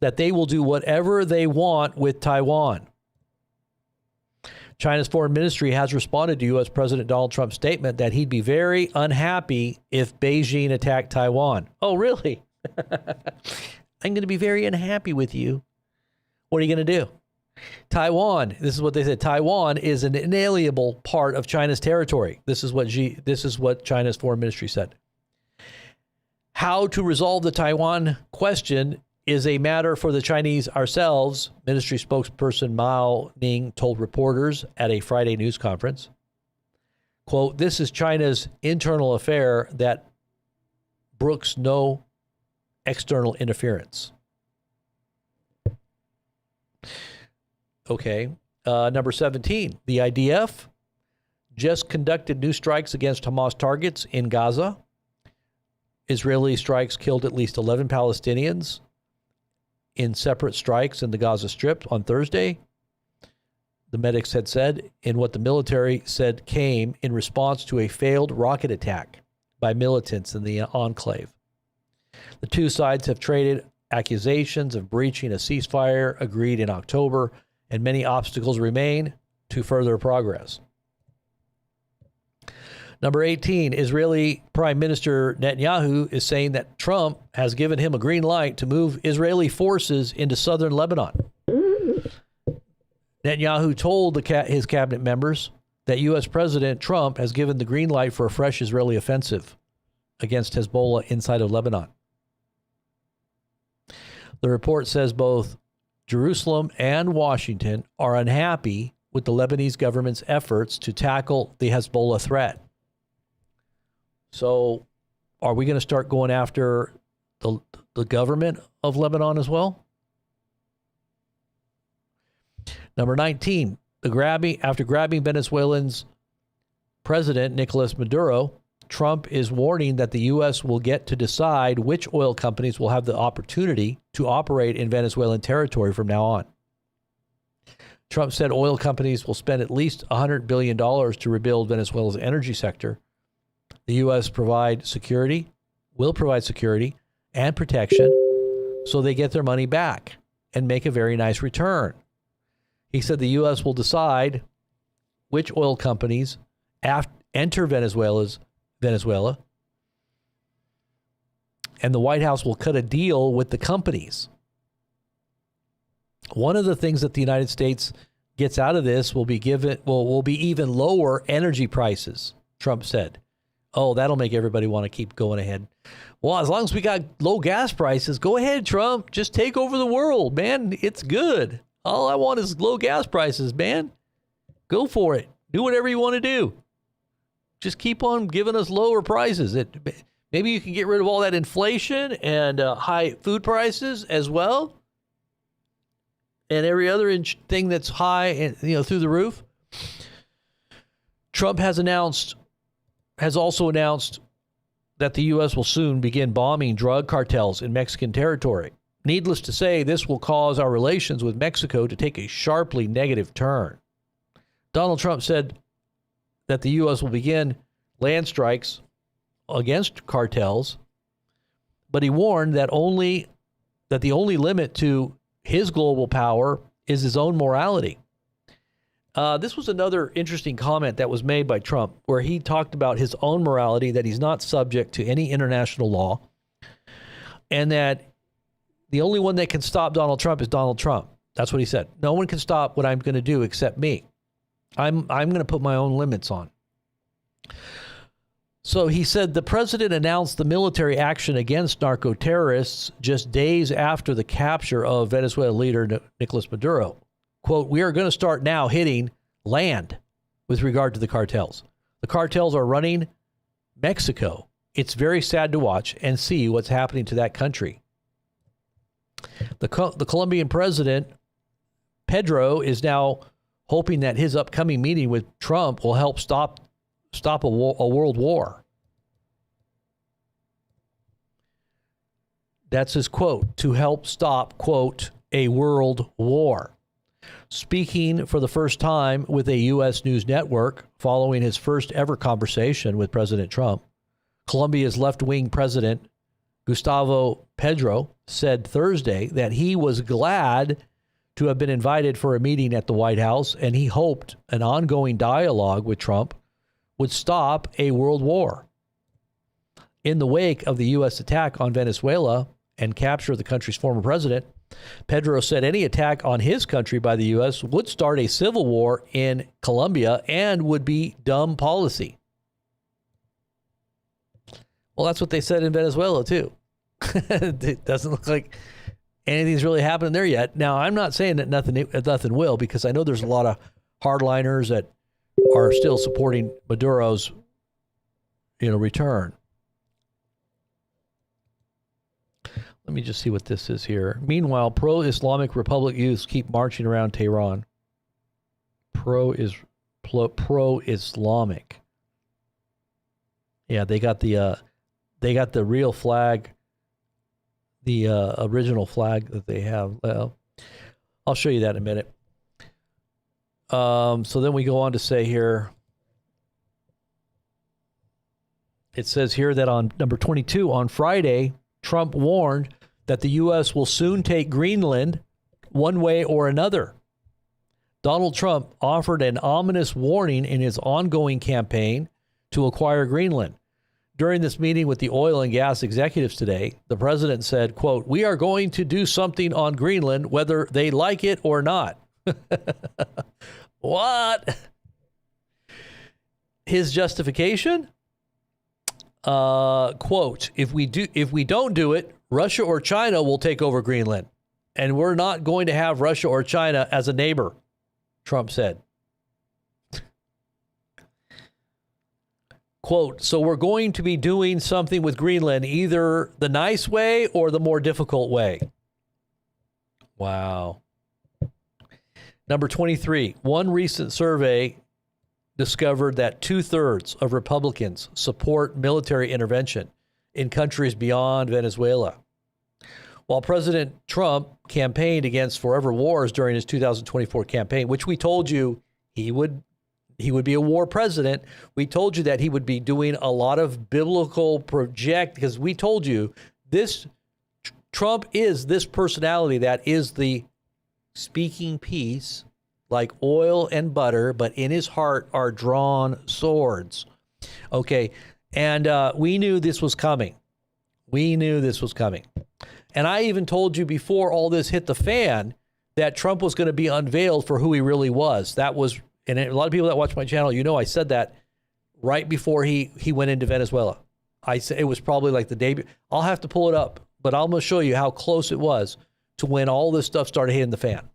that they will do whatever they want with Taiwan. China's foreign ministry has responded to U.S. President Donald Trump's statement that he'd be very unhappy if Beijing attacked Taiwan. Oh, really? I'm going to be very unhappy with you. What are you going to do? Taiwan, this is what they said, Taiwan is an inalienable part of China's territory. This is what China's foreign ministry said. How to resolve the Taiwan question is a matter for the Chinese ourselves, ministry spokesperson Mao Ning told reporters at a Friday news conference. Quote, this is China's internal affair that brooks no external interference. Okay. Number 17, the IDF just conducted new strikes against Hamas targets in Gaza. Israeli strikes killed at least 11 Palestinians in separate strikes in the Gaza Strip on Thursday. The medics had said, in what the military said came in response to a failed rocket attack by militants in the enclave. The two sides have traded accusations of breaching a ceasefire agreed in October, and many obstacles remain to further progress. Number 18, Israeli Prime Minister Netanyahu is saying that Trump has given him a green light to move Israeli forces into southern Lebanon. Netanyahu told his cabinet members that U.S. President Trump has given the green light for a fresh Israeli offensive against Hezbollah inside of Lebanon. The report says both Jerusalem and Washington are unhappy with the Lebanese government's efforts to tackle the Hezbollah threat. So are we going to start going after the government of Lebanon as well? Number 19, after grabbing Venezuelan's president, Nicolas Maduro, Trump is warning that the U.S. will get to decide which oil companies will have the opportunity to operate in Venezuelan territory from now on. Trump said oil companies will spend at least $100 billion to rebuild Venezuela's energy sector. The U.S. will provide security and protection so they get their money back and make a very nice return. He said the U.S. will decide which oil companies enter Venezuela, and the White House will cut a deal with the companies. One of the things that the United States gets out of this will be even lower energy prices, Trump said. Oh, that'll make everybody want to keep going ahead. Well, as long as we got low gas prices, go ahead, Trump. Just take over the world, man. It's good. All I want is low gas prices, man. Go for it. Do whatever you want to do. Just keep on giving us lower prices. Maybe you can get rid of all that inflation and high food prices as well, and every other thing that's high and through the roof. Trump has also announced that the U.S. will soon begin bombing drug cartels in Mexican territory. Needless to say, this will cause our relations with Mexico to take a sharply negative turn. Donald Trump said that the U.S. will begin land strikes against cartels, but he warned that the only limit to his global power is his own morality. This was another interesting comment that was made by Trump, where he talked about his own morality, that he's not subject to any international law, and that the only one that can stop Donald Trump is Donald Trump. That's what he said. No one can stop what I'm going to do except me. I'm going to put my own limits on. So he said the president announced the military action against narco terrorists just days after the capture of Venezuela leader Nicolas Maduro. Quote, we are going to start now hitting land with regard to the cartels. The cartels are running Mexico. It's very sad to watch and see what's happening to that country. The Colombian president, Pedro, is now hoping that his upcoming meeting with Trump will help stop a world war. That's his quote, to help stop, quote, a world war. Speaking for the first time with a U.S. news network following his first ever conversation with President Trump, Colombia's left-wing president, Gustavo Petro, said Thursday that he was glad to have been invited for a meeting at the White House, and he hoped an ongoing dialogue with Trump would stop a world war. In the wake of the U.S. attack on Venezuela and capture of the country's former president, Pedro said any attack on his country by the U.S. would start a civil war in Colombia and would be dumb policy. Well, that's what they said in Venezuela, too. It doesn't look like anything's really happening there yet. Now, I'm not saying that nothing will, because I know there's a lot of hardliners that are still supporting Maduro's, return. Let me just see what this is here. Meanwhile, pro-Islamic Republic youths keep marching around Tehran. Pro-Islamic. Yeah, they got the real flag, the original flag that they have. Well, I'll show you that in a minute. So then we go on to say here, it says here that on number 22, on Friday, Trump warned that the U.S. will soon take Greenland one way or another. Donald Trump offered an ominous warning in his ongoing campaign to acquire Greenland. During this meeting with the oil and gas executives today, the president said, quote, we are going to do something on Greenland, whether they like it or not. What? His justification? Quote, if we don't do it, Russia or China will take over Greenland. And we're not going to have Russia or China as a neighbor, Trump said. Quote, so we're going to be doing something with Greenland, either the nice way or the more difficult way. Wow. Number 23, one recent survey discovered that 2/3 of Republicans support military intervention in countries beyond Venezuela. While President Trump campaigned against forever wars during his 2024 campaign, which we told you he would be a war president. We told you that he would be doing a lot of biblical because we told you this Trump is this personality that is the speaking peace like oil and butter, but in his heart are drawn swords. Okay. And we knew this was coming. And I even told you before all this hit the fan that Trump was going to be unveiled for who he really was. That was, and a lot of people that watch my channel, I said that right before he went into Venezuela. I said it was probably like the day. I'll have to pull it up, but I'm going to show you how close it was to when all this stuff started hitting the fan.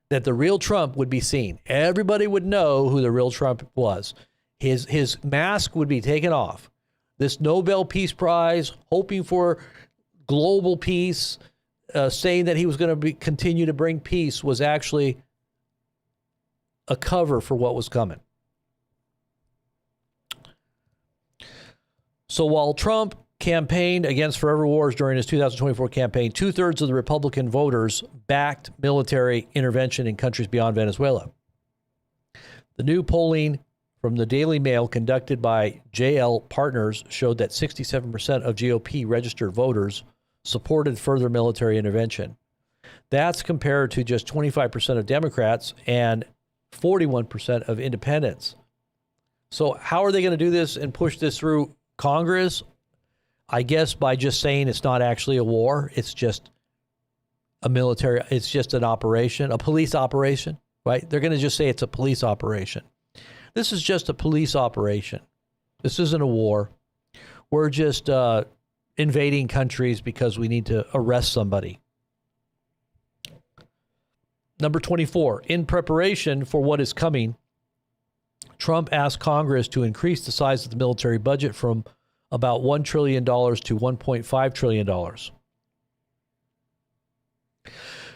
That the real Trump would be seen. Everybody would know who the real Trump was. His mask would be taken off. This Nobel Peace Prize, hoping for global peace, saying that he was going to continue to bring peace, was actually a cover for what was coming. So while Trump campaigned against forever wars during his 2024 campaign, 2/3 of the Republican voters backed military intervention in countries beyond Venezuela. The new polling from the Daily Mail conducted by JL Partners showed that 67% of GOP registered voters supported further military intervention. That's compared to just 25% of Democrats and 41% of independents. So how are they going to do this and push this through Congress? I guess by just saying it's not actually a war. It's just it's just an operation, a police operation, right? They're going to just say it's a police operation. This is just a police operation. This isn't a war. We're just invading countries because we need to arrest somebody. Number 24, in preparation for what is coming, Trump asked Congress to increase the size of the military budget from about $1 trillion to $1.5 trillion.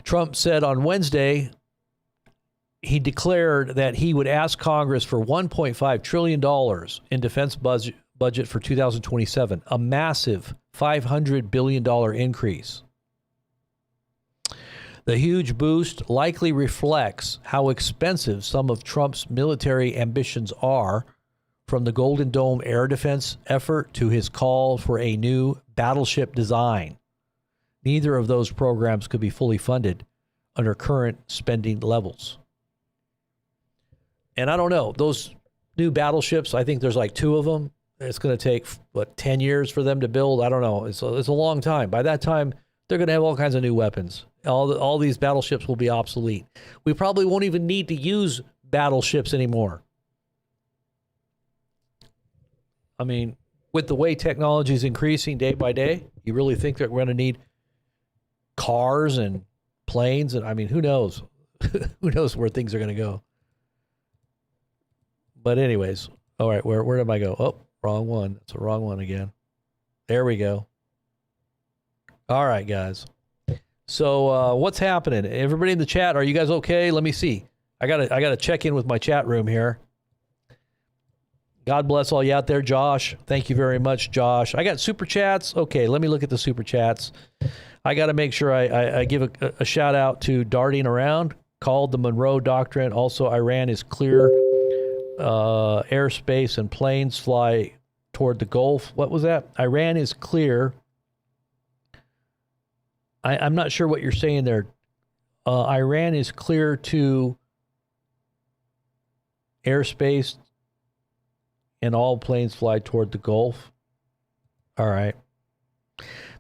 Trump said on Wednesday, he declared that he would ask Congress for $1.5 trillion in defense budget for 2027, a massive $500 billion increase. The huge boost likely reflects how expensive some of Trump's military ambitions are, from the Golden Dome air defense effort to his call for a new battleship design. Neither of those programs could be fully funded under current spending levels. And I don't know, those new battleships, I think there's like 2 of them. It's going to take, 10 years for them to build? I don't know. It's a long time. By that time, they're going to have all kinds of new weapons. All these battleships will be obsolete. We probably won't even need to use battleships anymore. I mean, with the way technology is increasing day by day, you really think that we're going to need cars and planes? And I mean, who knows? Who knows where things are going to go? But anyways, all right, where did I go? Oh, wrong one. It's a wrong one again. There we go. All right, guys. So what's happening? Everybody in the chat, are you guys okay? Let me see. I gotta check in with my chat room here. God bless all you out there. Josh, thank you very much, Josh. I got super chats. Okay, let me look at the super chats. I got to make sure I give a shout out to Darting Around, called the Monroe Doctrine. Also, Iran is clear airspace and planes fly toward the Gulf. What was that? Iran is clear. I'm not sure what you're saying there. Iran is clear to airspace and all planes fly toward the Gulf. All right.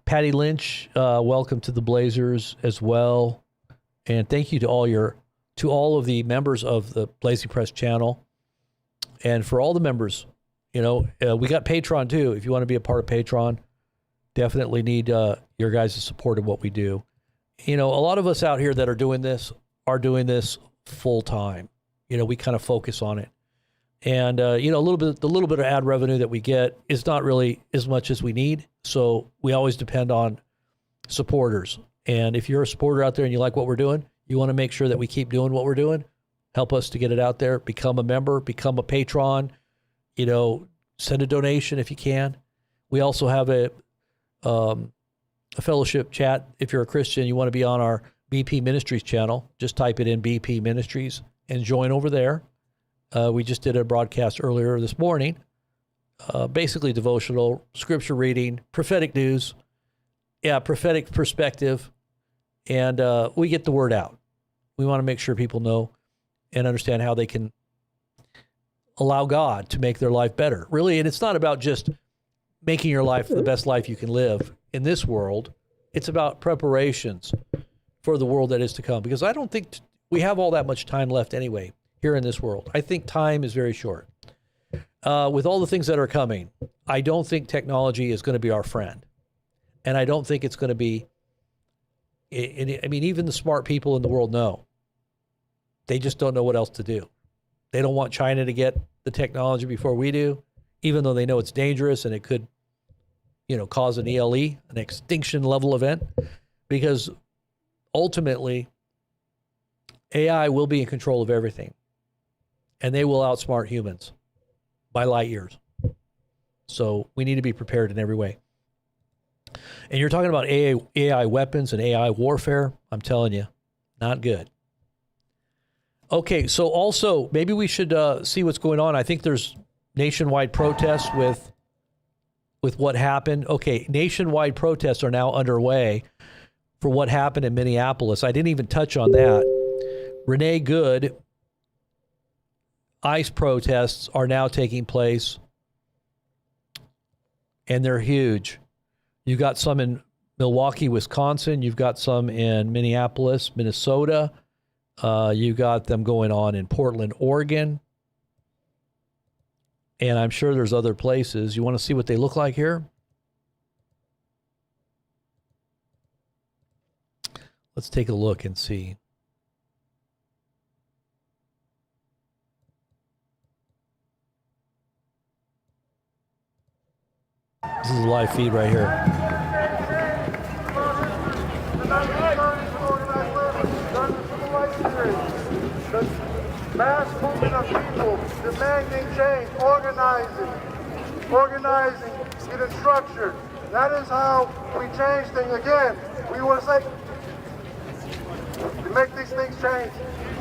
Patty Lynch, welcome to the Blazers as well. And thank you to all of the members of the Blazing Press channel. And for all the members, we got Patreon too. If you want to be a part of Patreon, definitely need your guys' support of what we do. A lot of us out here that are doing this full time. We kind of focus on it. And the little bit of ad revenue that we get is not really as much as we need. So we always depend on supporters. And if you're a supporter out there and you like what we're doing, you want to make sure that we keep doing what we're doing, help us to get it out there, become a member, become a patron, send a donation if you can. We also have a fellowship chat. If you're a Christian, you want to be on our BP Ministries channel, just type it in BP Ministries and join over there. We just did a broadcast earlier this morning, basically devotional, scripture reading, prophetic news, prophetic perspective, and we get the word out. We want to make sure people know and understand how they can allow God to make their life better. Really, and it's not about just making your life the best life you can live in this world. It's about preparations for the world that is to come, because I don't think we have all that much time left anyway here in this world. I think time is very short. With all the things that are coming, I don't think technology is going to be our friend. And I don't think it's going to be, even the smart people in the world know. They just don't know what else to do. They don't want China to get the technology before we do, even though they know it's dangerous and it could, cause an ELE, an extinction level event, because ultimately AI will be in control of everything. And they will outsmart humans by light years. So we need to be prepared in every way. And you're talking about AI weapons and AI warfare. I'm telling you, not good. Okay, so also, maybe we should see what's going on. I think there's nationwide protests with what happened. Okay, nationwide protests are now underway for what happened in Minneapolis. I didn't even touch on that. Renee Good, ICE protests are now taking place, and they're huge. You've got some in Milwaukee, Wisconsin. You've got some in Minneapolis, Minnesota. You got them going on in Portland, Oregon. And I'm sure there's other places. You want to see what they look like here? Let's take a look and see. This is a live feed right here. The mass movement of people demanding change, organizing, getting structured. That is how we change things. Again, we want to say, to make these things change,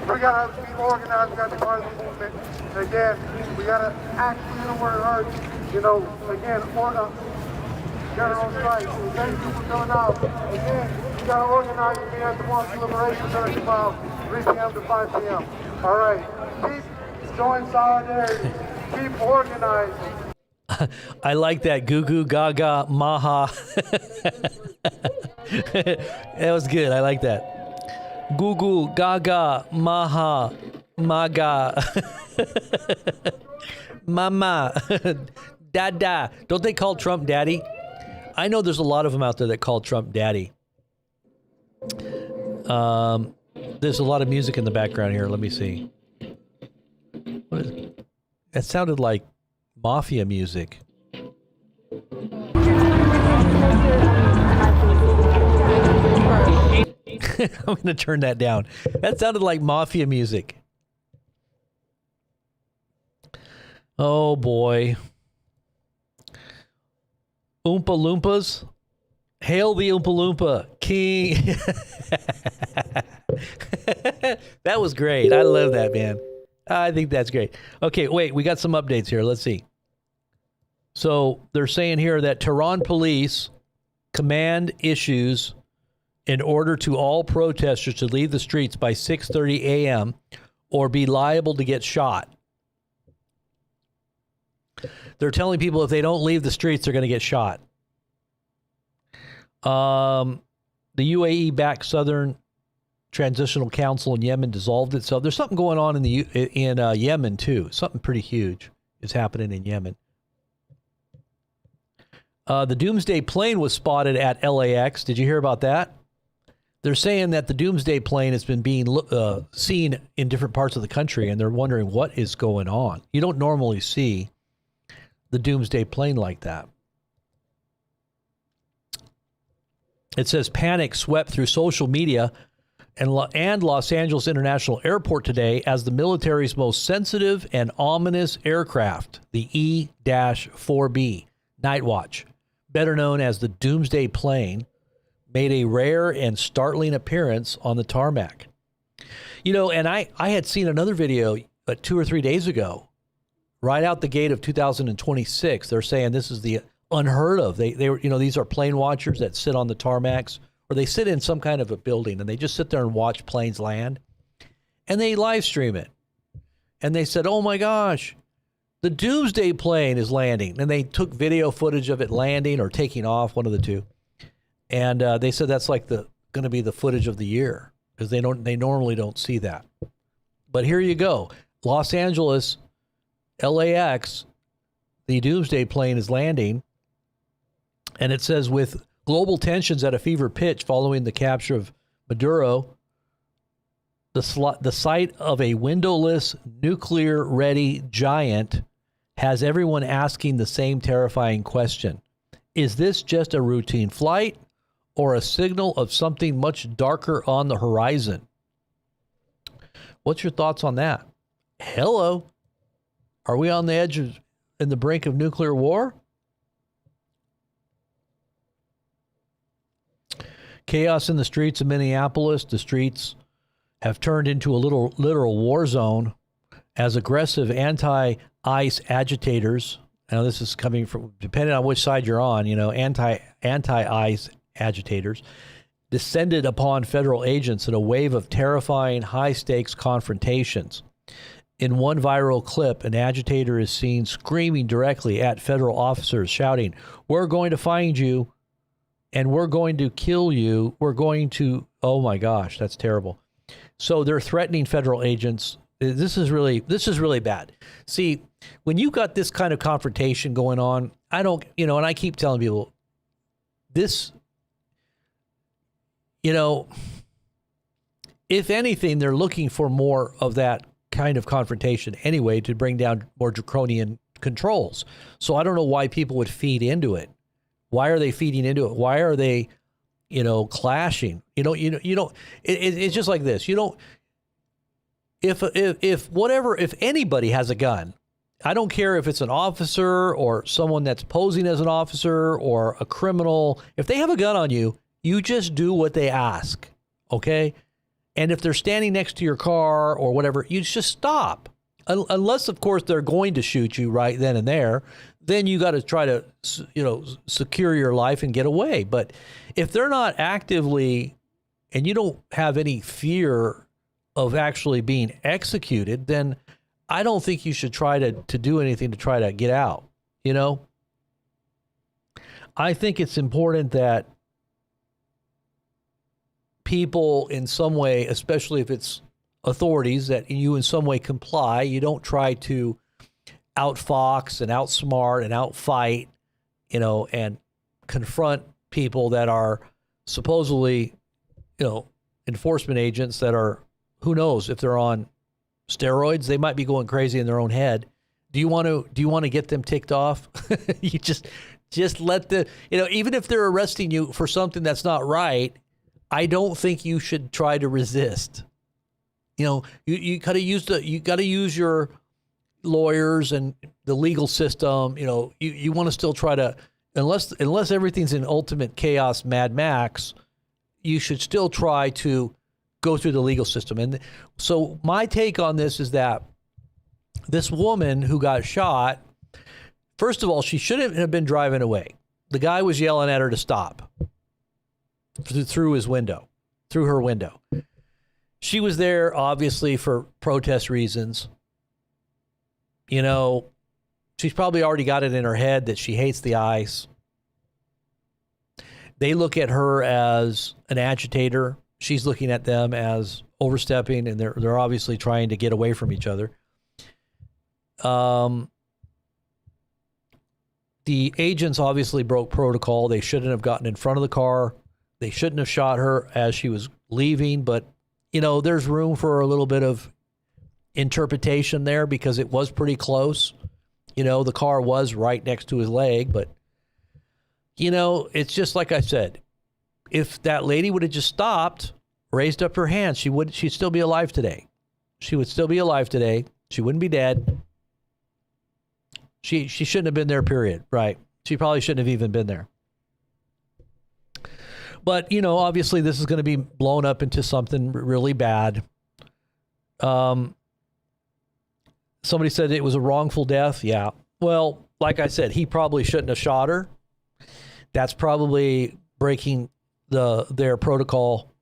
we got to be organized, we got to be part of the movement. And again, we got to actually the word hurt, again, general strike. So thank you for coming out. Again, you got to organize and be at the March Liberation Church about 3 p.m. to 5 p.m. All right. Keep showing solidarity. Keep organizing. I like that goo goo gaga maha. That was good. I like that. Goo goo gaga maha maga. Mama. Dada. Don't they call Trump daddy? I know there's a lot of them out there that call Trump daddy. There's a lot of music in the background here. Let me see. That sounded like mafia music. I'm going to turn that down. That sounded like mafia music. Oh, boy. Oompa Loompas. Hail the Oompa Loompa King. That was great. I love that, man. I think that's great. Okay, wait, we got some updates here. Let's see. So they're saying here that Tehran police command issues an order to all protesters to leave the streets by 6:30 a.m. or be liable to get shot. They're telling people if they don't leave the streets, they're going to get shot. The UAE-backed Southern Transitional Council in Yemen dissolved itself. There's something going on in Yemen too. Something pretty huge is happening in Yemen. The Doomsday plane was spotted at LAX. Did you hear about that? They're saying that the Doomsday plane has been being seen in different parts of the country, and they're wondering what is going on. You don't normally see the Doomsday plane like that. It says panic swept through social media and Los Angeles International Airport today as the military's most sensitive and ominous aircraft, the E-4B Nightwatch, better known as the Doomsday plane, made a rare and startling appearance on the tarmac. And I had seen another video 2 or 3 days ago, right out the gate of 2026. They're saying this is the unheard of. They were, these are plane watchers that sit on the tarmacs, or they sit in some kind of a building and they just sit there and watch planes land, and they live stream it. And they said, oh my gosh, the Doomsday plane is landing. And they took video footage of it landing or taking off, one of the two. And they said that's like going to be the footage of the year, because they normally don't see that. But here you go. Los Angeles, LAX, the Doomsday plane is landing. And it says, with global tensions at a fever pitch following the capture of Maduro, the sight of a windowless, nuclear-ready giant has everyone asking the same terrifying question. Is this just a routine flight or a signal of something much darker on the horizon? What's your thoughts on that? Hello? Are we on the edge of, in the brink of nuclear war? Chaos in the streets of Minneapolis. The streets have turned into a literal war zone as aggressive anti-ICE agitators. Now, this is coming from, depending on which side you're on, anti-ICE agitators descended upon federal agents in a wave of terrifying, high-stakes confrontations. In one viral clip, an agitator is seen screaming directly at federal officers, shouting, "We're going to find you, and we're going to kill you. We're going to," oh my gosh, that's terrible. So they're threatening federal agents. This is really bad. See, when you've got this kind of confrontation going on, I don't, and I keep telling people this, if anything, they're looking for more of that kind of confrontation anyway to bring down more draconian controls. So I don't know why people would feed into it. Why are they feeding into it? Why are they, clashing? It's just like this. If anybody has a gun, I don't care if it's an officer or someone that's posing as an officer or a criminal. If they have a gun on you, you just do what they ask, okay? And if they're standing next to your car or whatever, you just stop. Unless, of course, they're going to shoot you right then and there, then you got to try to, secure your life and get away. But if they're not actively, and you don't have any fear of actually being executed, then I don't think you should try to do anything to try to get out. I think it's important that people in some way, especially if it's authorities, that you in some way comply. You don't try to outfox and outsmart and outfight, and confront people that are supposedly, enforcement agents that are, who knows if they're on steroids. They might be going crazy in their own head. Do you want to get them ticked off? You just let even if they're arresting you for something that's not right, I don't think you should try to resist. You got to use your lawyers and the legal system. You want to still try to, unless everything's in ultimate chaos, Mad Max, you should still try to go through the legal system. And so my take on this is that this woman who got shot, first of all, she shouldn't have been driving away. The guy was yelling at her to stop through her window. She was there obviously for protest reasons. She's probably already got it in her head that she hates the ICE. They look at her as an agitator. She's looking at them as overstepping, and they're obviously trying to get away from each other. The agents obviously broke protocol. They shouldn't have gotten in front of the car. They shouldn't have shot her as she was leaving, but there's room for a little bit of interpretation there because it was pretty close. The car was right next to his leg, but it's just like I said, if that lady would have just stopped, raised up her hands, she'd still be alive today. She would still be alive today. She wouldn't be dead. She shouldn't have been there, period. Right. She probably shouldn't have even been there. But, obviously this is going to be blown up into something really bad. Somebody said it was a wrongful death. Yeah. Well, like I said, he probably shouldn't have shot her. That's probably breaking their protocol.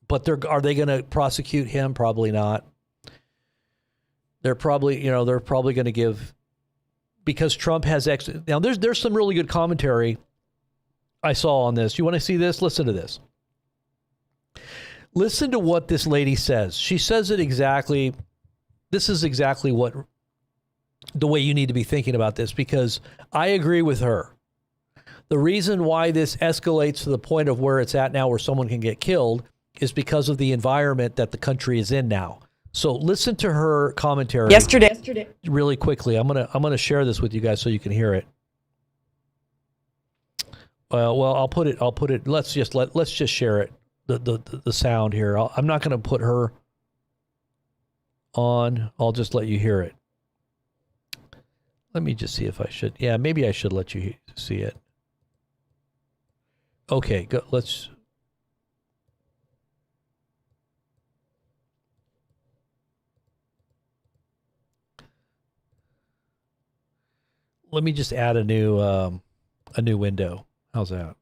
But are they going to prosecute him? Probably not. They're probably going to give, because Trump has now there's some really good commentary I saw on this. You want to see this? Listen to this. Listen to what this lady says. She says it exactly. This is exactly the way you need to be thinking about this, because I agree with her. The reason why this escalates to the point of where it's at now, where someone can get killed, is because of the environment that the country is in now. So listen to her commentary. Yesterday. Really quickly. I'm gonna share this with you guys so you can hear it. Well, I'll put it. Let's just share it. The sound here. I'm not going to put her on. I'll just let you hear it. Let me just see if I should. Yeah, maybe I should let you see it. Okay, go. Let me just add a new window. How's that?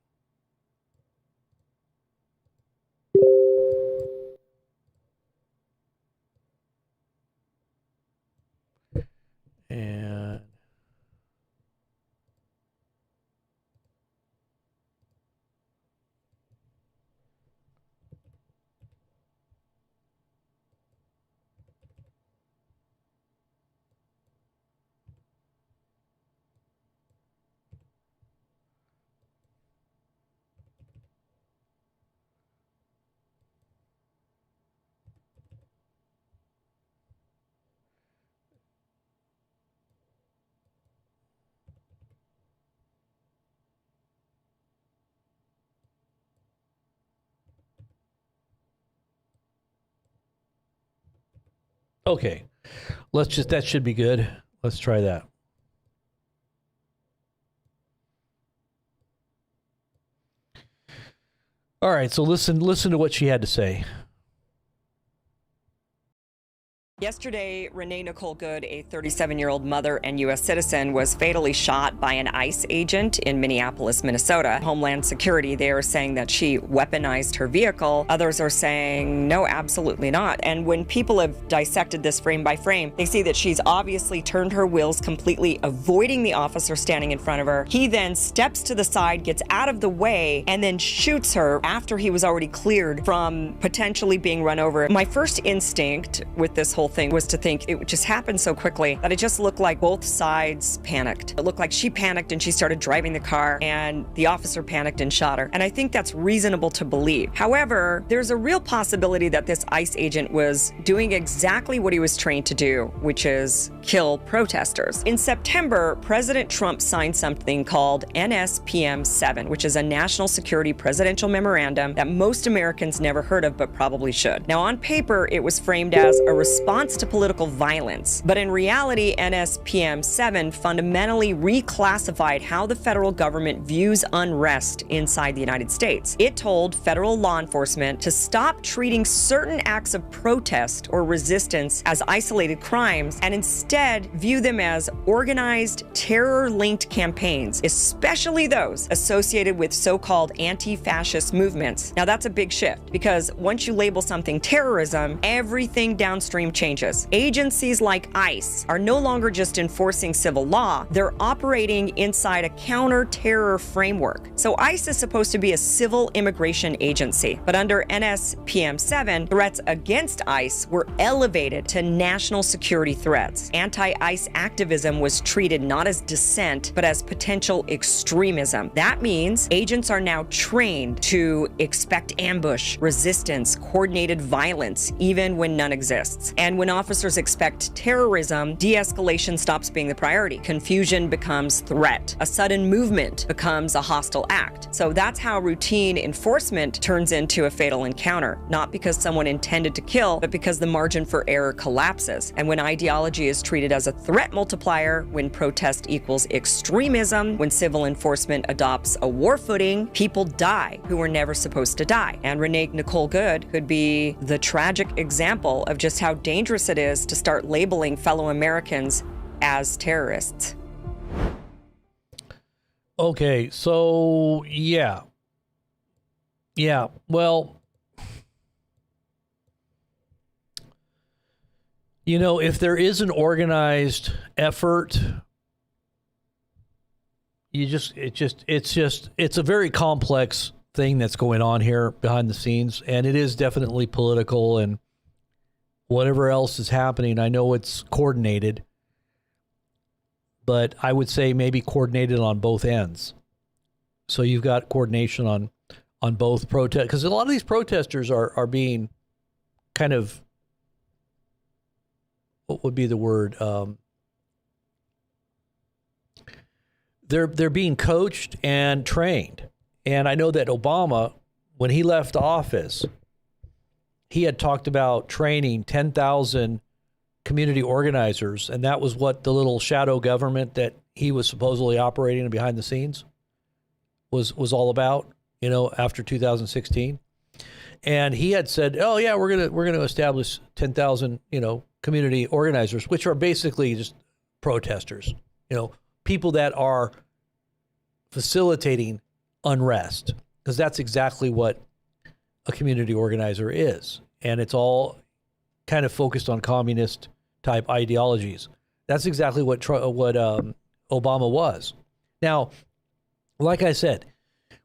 And Okay. That should be good. Let's try that. All right, so listen to what she had to say. Yesterday, Renee Nicole Good, a 37-year-old mother and U.S. citizen, was fatally shot by an ICE agent in Minneapolis, Minnesota. Homeland Security, they are saying that she weaponized her vehicle. Others are saying, no, absolutely not. And when people have dissected this frame by frame, they see that she's obviously turned her wheels completely, avoiding the officer standing in front of her. He then steps to the side, gets out of the way, and then shoots her after he was already cleared from potentially being run over. My first instinct with this whole thing was to think it just happened so quickly that it just looked like both sides panicked. It looked like she panicked and she started driving the car, and the officer panicked and shot her. And I think that's reasonable to believe. However, there's a real possibility that this ICE agent was doing exactly what he was trained to do, which is kill protesters. In September, President Trump signed something called NSPM 7, which is a national security presidential memorandum that most Americans never heard of but probably should. Now, on paper, it was framed as a response to political violence. But in reality, NSPM 7 fundamentally reclassified how the federal government views unrest inside the United States. It told federal law enforcement to stop treating certain acts of protest or resistance as isolated crimes and instead view them as organized, terror-linked campaigns, especially those associated with so-called anti-fascist movements. Now, that's a big shift because once you label something terrorism, everything downstream changes. Agencies like ICE are no longer just enforcing civil law, they're operating inside a counter-terror framework. So ICE is supposed to be a civil immigration agency, but under NSPM 7, threats against ICE were elevated to national security threats. Anti-ICE activism was treated not as dissent, but as potential extremism. That means agents are now trained to expect ambush, resistance, coordinated violence, even when none exists. And when officers expect terrorism, de-escalation stops being the priority. Confusion becomes threat. A sudden movement becomes a hostile act. So that's how routine enforcement turns into a fatal encounter, not because someone intended to kill, but because the margin for error collapses. And when ideology is treated as a threat multiplier, when protest equals extremism, when civil enforcement adopts a war footing, people die who were never supposed to die. And Renee Nicole Good could be the tragic example of just how dangerous it is to start labeling fellow Americans as terrorists. Okay, so yeah. Well, if there is an organized effort, it's a very complex thing that's going on here behind the scenes, and it is definitely political and whatever else is happening. I know it's coordinated, but I would say maybe coordinated on both ends. So you've got coordination on both protest, because a lot of these protesters are being kind of, what would be the word? They're being coached and trained. And I know that Obama, when he left office, he had talked about training 10,000 community organizers, and that was what the little shadow government that he was supposedly operating behind the scenes was all about, after 2016. And he had said, "Oh yeah, we're gonna establish 10,000, community organizers, which are basically just protesters, people that are facilitating unrest, because that's exactly what a community organizer is, and it's all kind of focused on communist type ideologies. That's exactly what Obama was. Now, like I said,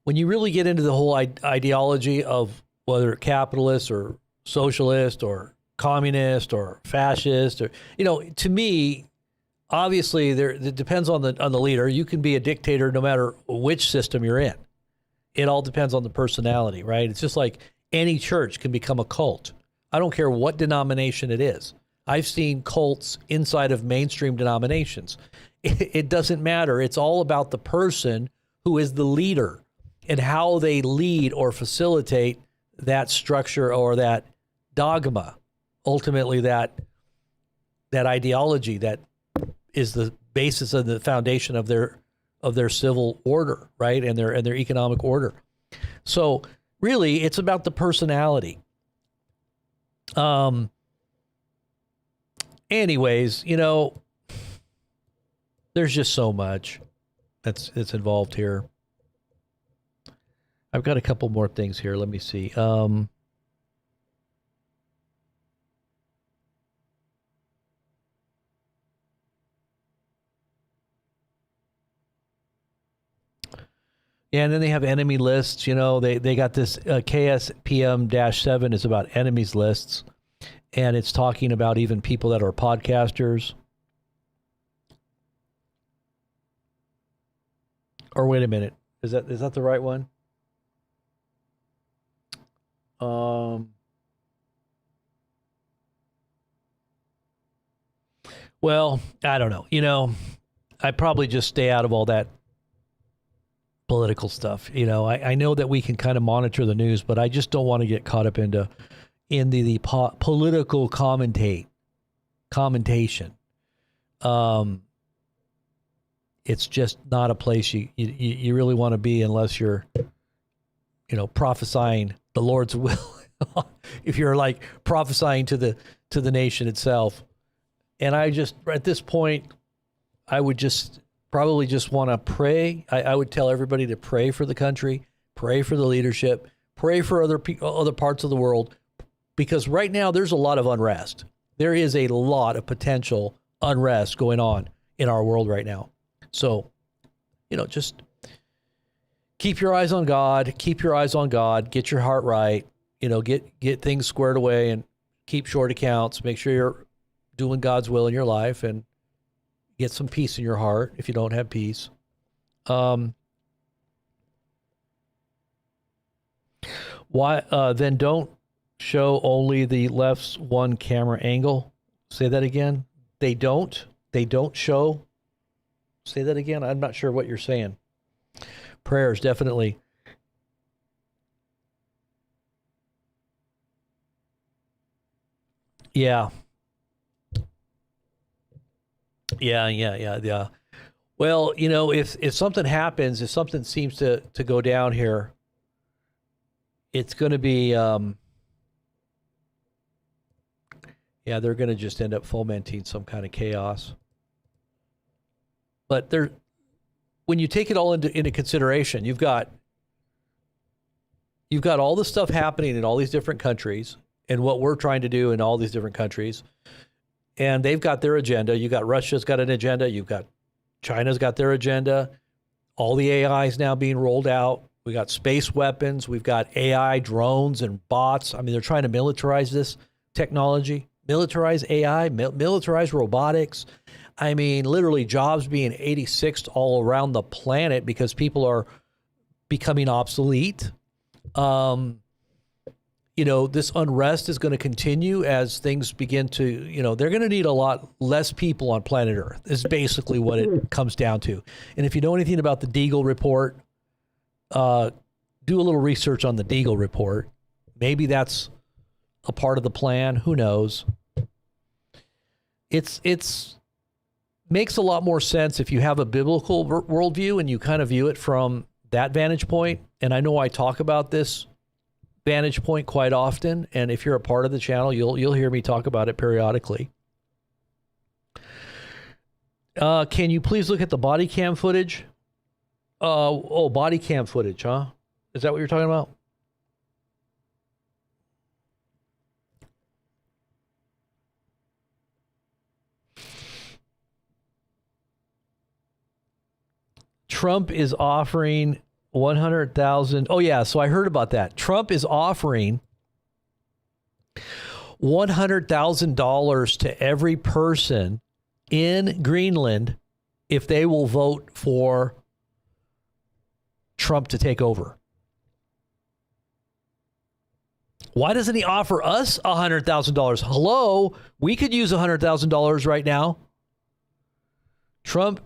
when you really get into the whole ideology of whether capitalist or socialist or communist or fascist, or to me, obviously it depends on the leader. You can be a dictator no matter which system you're in. It all depends on the personality, right? It's just like any church can become a cult. I don't care what denomination it is. I've seen cults inside of mainstream denominations. It doesn't matter. It's all about the person who is the leader and how they lead or facilitate that structure or that dogma, ultimately that that ideology that is the basis of the foundation of their civil order, right? And their economic order. So really, it's about the personality. Anyways, there's just so much that's involved here. I've got a couple more things here. Let me see. Yeah, and then they have enemy lists. They got this KSPM-7 is about enemies lists, and it's talking about even people that are podcasters. Or wait a minute, is that the right one? Well, I don't know. I probably just stay out of all that political stuff. I know that we can kind of monitor the news, but I just don't want to get caught up in the political commentation. It's just not a place you really want to be unless you're, prophesying the Lord's will. If you're like prophesying to the nation itself. And I just, at this point, I would probably just want to pray. I would tell everybody to pray for the country, pray for the leadership, pray for other parts of the world, because right now there's a lot of unrest. There is a lot of potential unrest going on in our world right now. So, just keep your eyes on God, get your heart right, get things squared away and keep short accounts, make sure you're doing God's will in your life and get some peace in your heart if you don't have peace. Then don't show only the left's one camera angle. Say that again. They don't show. Say that again. I'm not sure what you're saying. Prayers, definitely. Yeah. Yeah. Well, if something happens, if something seems to go down here, it's going to be, they're going to just end up fomenting some kind of chaos. But when you take it all into consideration, you've got all the stuff happening in all these different countries and what we're trying to do in all these different countries. And they've got their agenda. You got Russia's got an agenda. You've got China's got their agenda. All the AI is now being rolled out. We got space weapons. We've got AI drones and bots. I mean, they're trying to militarize this technology, militarize AI, militarize robotics. I mean, literally jobs being 86th all around the planet because people are becoming obsolete. This unrest is going to continue as things begin to, they're going to need a lot less people on planet Earth is basically what it comes down to. And if you know anything about the Deagle report, do a little research on the Deagle report. Maybe that's a part of the plan. Who knows? It's makes a lot more sense if you have a biblical worldview and you kind of view it from that vantage point. And I know I talk about this vantage point quite often, and if you're a part of the channel, you'll hear me talk about it periodically. Can you please look at the body cam footage? Body cam footage, huh? Is that what you're talking about? Trump is offering 100,000. Oh yeah, so I heard about that. Trump is offering $100,000 to every person in Greenland if they will vote for Trump to take over. Why doesn't he offer us $100,000? Hello, we could use $100,000 right now. Trump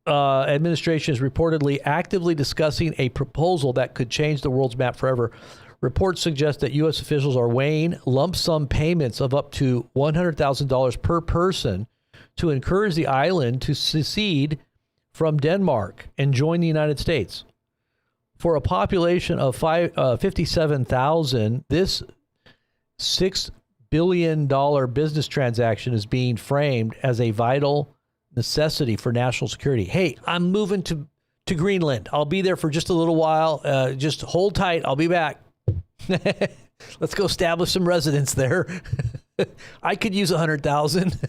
administration is reportedly actively discussing a proposal that could change the world's map forever. Reports suggest that U.S. officials are weighing lump sum payments of up to $100,000 per person to encourage the island to secede from Denmark and join the United States. For a population of 57,000, this $6 billion business transaction is being framed as a vital necessity for national security. Hey, I'm moving to Greenland. I'll be there for just a little while. Just hold tight. I'll be back. Let's go establish some residence there. I could use 100,000.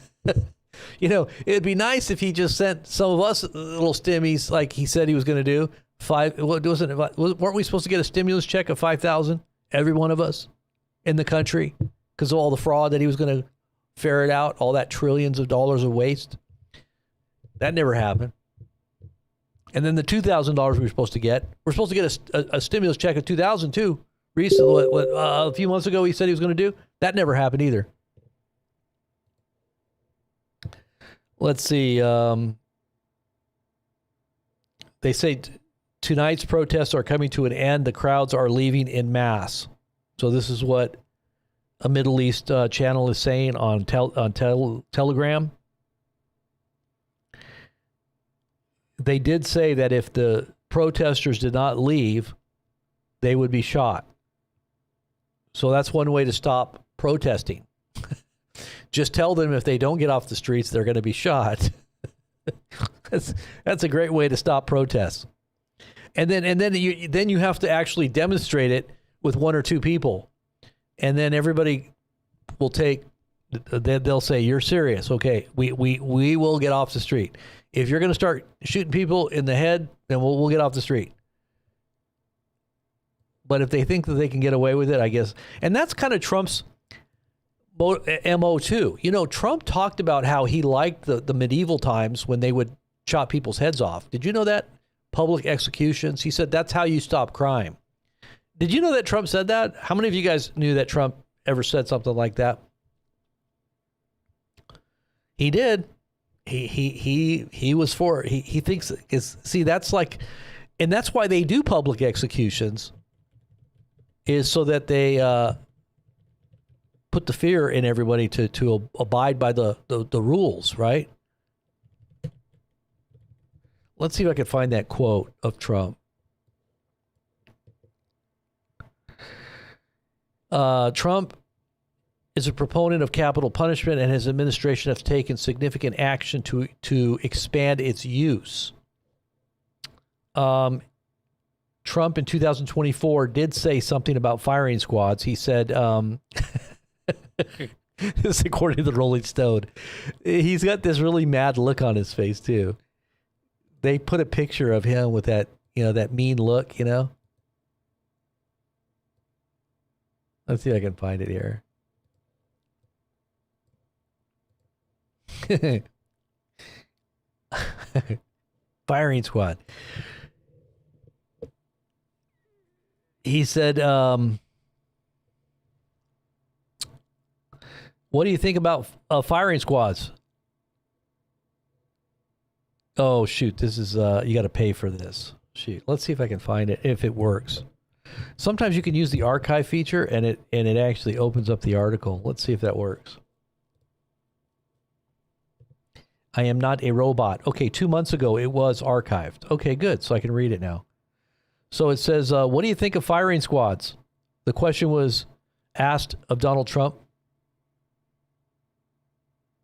You know, it'd be nice if he just sent some of us little stimmies like he said he was going to do. Weren't we supposed to get a stimulus check of 5,000? Every one of us in the country because of all the fraud that he was going to ferret out, all that trillions of dollars of waste. That never happened. And then the $2,000 we were supposed to get. We're supposed to get a stimulus check of $2,000 too. Recently, a few months ago, he said he was going to do. That never happened either. Let's see. They say tonight's protests are coming to an end. The crowds are leaving en masse. So this is what a Middle East channel is saying on Telegram. They did say that if the protesters did not leave, they would be shot. So that's one way to stop protesting. Just tell them if they don't get off the streets, they're going to be shot. That's a great way to stop protests. And then you have to actually demonstrate it with one or two people, and then everybody will take. They'll say you're serious. Okay, we will get off the street. If you're going to start shooting people in the head, then we'll get off the street. But if they think that they can get away with it, I guess. And that's kind of Trump's MO too. You know, Trump talked about how he liked the medieval times when they would chop people's heads off. Did you know that? Public executions. He said that's how you stop crime. Did you know that Trump said that? How many of you guys knew that Trump ever said something like that? He did. He was for it. He thinks that's like, and that's why they do public executions, is so that they put the fear in everybody to abide by the rules, right? Let's see if I can find that quote of Trump. Trump is a proponent of capital punishment, and his administration has taken significant action to expand its use. Trump in 2024 did say something about firing squads. He said, this is according to the Rolling Stone, he's got this really mad look on his face too. They put a picture of him with that, that mean look, Let's see if I can find it here. Firing squad. He said, what do you think about firing squads? Oh, shoot. This is, you got to pay for this. Shoot. Let's see if I can find it, if it works. Sometimes you can use the archive feature and it actually opens up the article. Let's see if that works. I am not a robot. Okay, 2 months ago it was archived. Okay, good. So I can read it now. So it says, what do you think of firing squads? The question was asked of Donald Trump.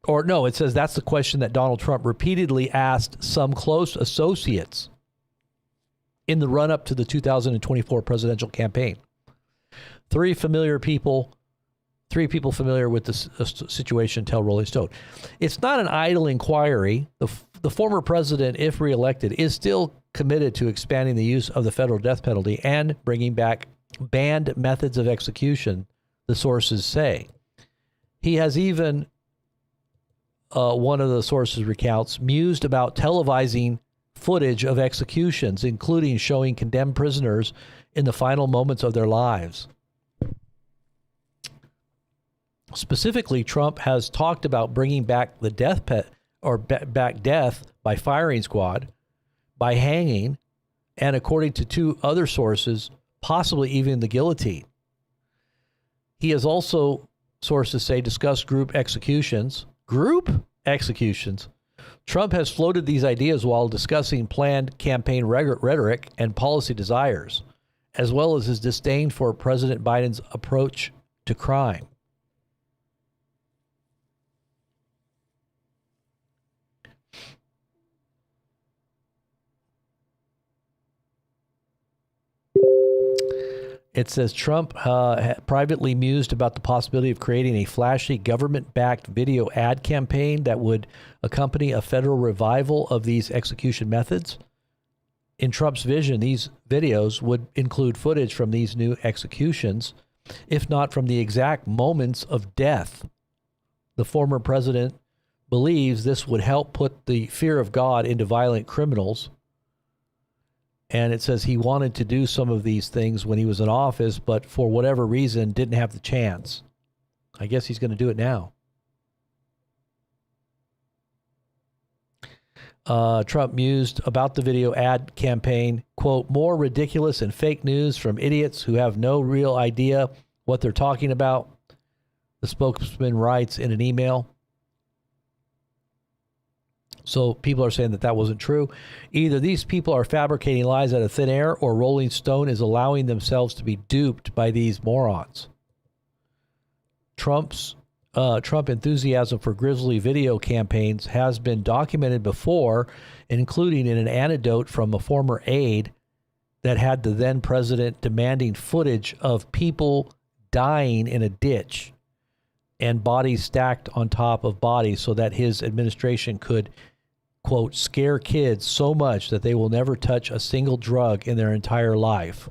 Or no, it says that's the question that Donald Trump repeatedly asked some close associates in the run-up to the 2024 presidential campaign. Three people familiar with this situation tell Rolling Stone. It's not an idle inquiry. The former president, if reelected, is still committed to expanding the use of the federal death penalty and bringing back banned methods of execution, the sources say. He has even, one of the sources recounts, mused about televising footage of executions, including showing condemned prisoners in the final moments of their lives. Specifically, Trump has talked about bringing back the death back death by firing squad, by hanging, and according to two other sources, possibly even the guillotine. He has also, sources say, discussed group executions. Group? executions. Trump has floated these ideas while discussing planned campaign rhetoric and policy desires, as well as his disdain for President Biden's approach to crime. It says Trump privately mused about the possibility of creating a flashy government-backed video ad campaign that would accompany a federal revival of these execution methods. In Trump's vision, these videos would include footage from these new executions, if not from the exact moments of death. The former president believes this would help put the fear of God into violent criminals. And it says he wanted to do some of these things when he was in office, but for whatever reason didn't have the chance. I guess he's going to do it now. Trump mused about the video ad campaign, quote, more ridiculous and fake news from idiots who have no real idea what they're talking about, the spokesman writes in an email. So people are saying that that wasn't true. Either these people are fabricating lies out of thin air, or Rolling Stone is allowing themselves to be duped by these morons. Trump enthusiasm for grisly video campaigns has been documented before, including in an anecdote from a former aide that had the then president demanding footage of people dying in a ditch and bodies stacked on top of bodies so that his administration could, quote, scare kids so much that they will never touch a single drug in their entire life.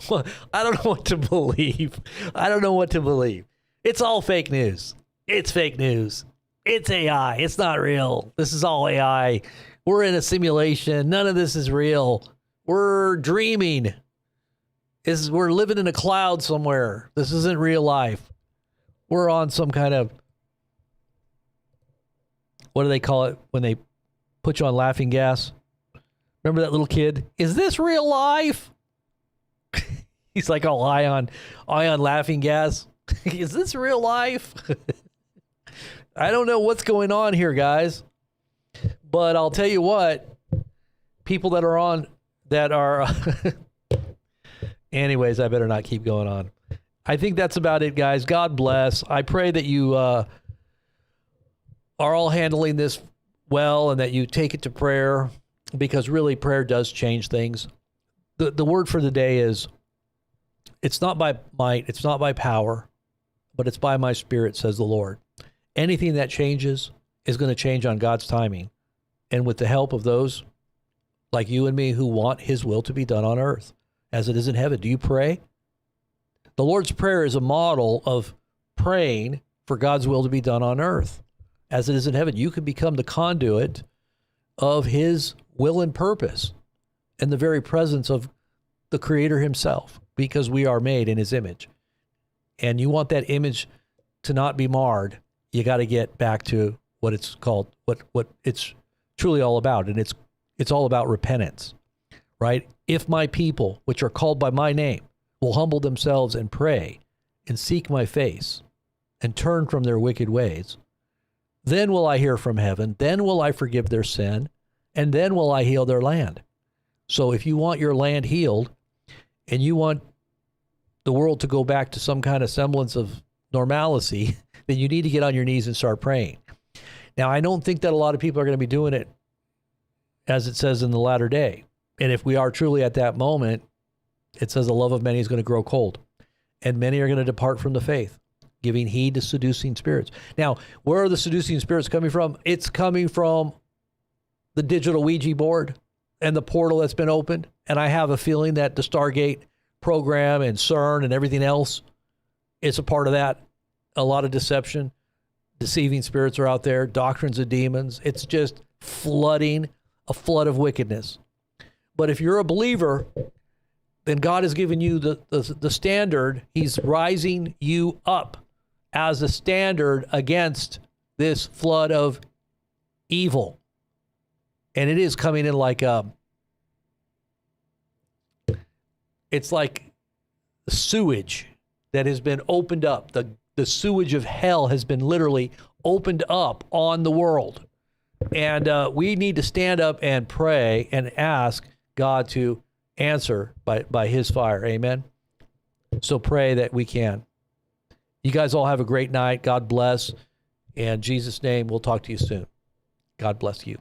Well, I don't know what to believe. I don't know what to believe. It's all fake news. It's fake news. It's AI. It's not real. This is all AI. We're in a simulation. None of this is real. We're dreaming. We're living in a cloud somewhere. This isn't real life. We're on some kind of, what do they call it when they put you on laughing gas? Remember that little kid? Is this real life? He's like all high on laughing gas. Is this real life? I don't know what's going on here, guys. But I'll tell you what, people that are anyways, I better not keep going on. I think that's about it, guys. God bless. I pray that you are all handling this well and that you take it to prayer, because really prayer does change things. The word for the day is, it's not by might, it's not by power, but it's by my spirit, says the Lord. Anything that changes is going to change on God's timing, and with the help of those like you and me who want his will to be done on earth as it is in heaven. Do you pray? The Lord's Prayer is a model of praying for God's will to be done on earth as it is in heaven. You can become the conduit of his will and purpose in the very presence of the Creator himself, because we are made in his image. And you want that image to not be marred, you got to get back to what it's called, what it's truly all about. And it's all about repentance, right? If my people, which are called by my name, will humble themselves and pray and seek my face and turn from their wicked ways, then will I hear from heaven, then will I forgive their sin, and then will I heal their land. So if you want your land healed and you want the world to go back to some kind of semblance of normalcy, then you need to get on your knees and start praying. Now, I don't think that a lot of people are going to be doing it as it says in the latter day. And if we are truly at that moment, it says the love of many is going to grow cold, and many are going to depart from the faith, giving heed to seducing spirits. Now, where are the seducing spirits coming from? It's coming from the digital Ouija board and the portal that's been opened. And I have a feeling that the Stargate program and CERN and everything else is a part of that. A lot of deception, deceiving spirits are out there, doctrines of demons. It's just flooding, a flood of wickedness. But if you're a believer, then God has given you the standard. He's rising you up as a standard against this flood of evil. And it is coming in like it's like sewage that has been opened up. the sewage of hell has been literally opened up on the world. And we need to stand up and pray and ask God to answer by his fire. Amen. So pray that we can. You guys all have a great night. God bless. In Jesus' name, we'll talk to you soon. God bless you.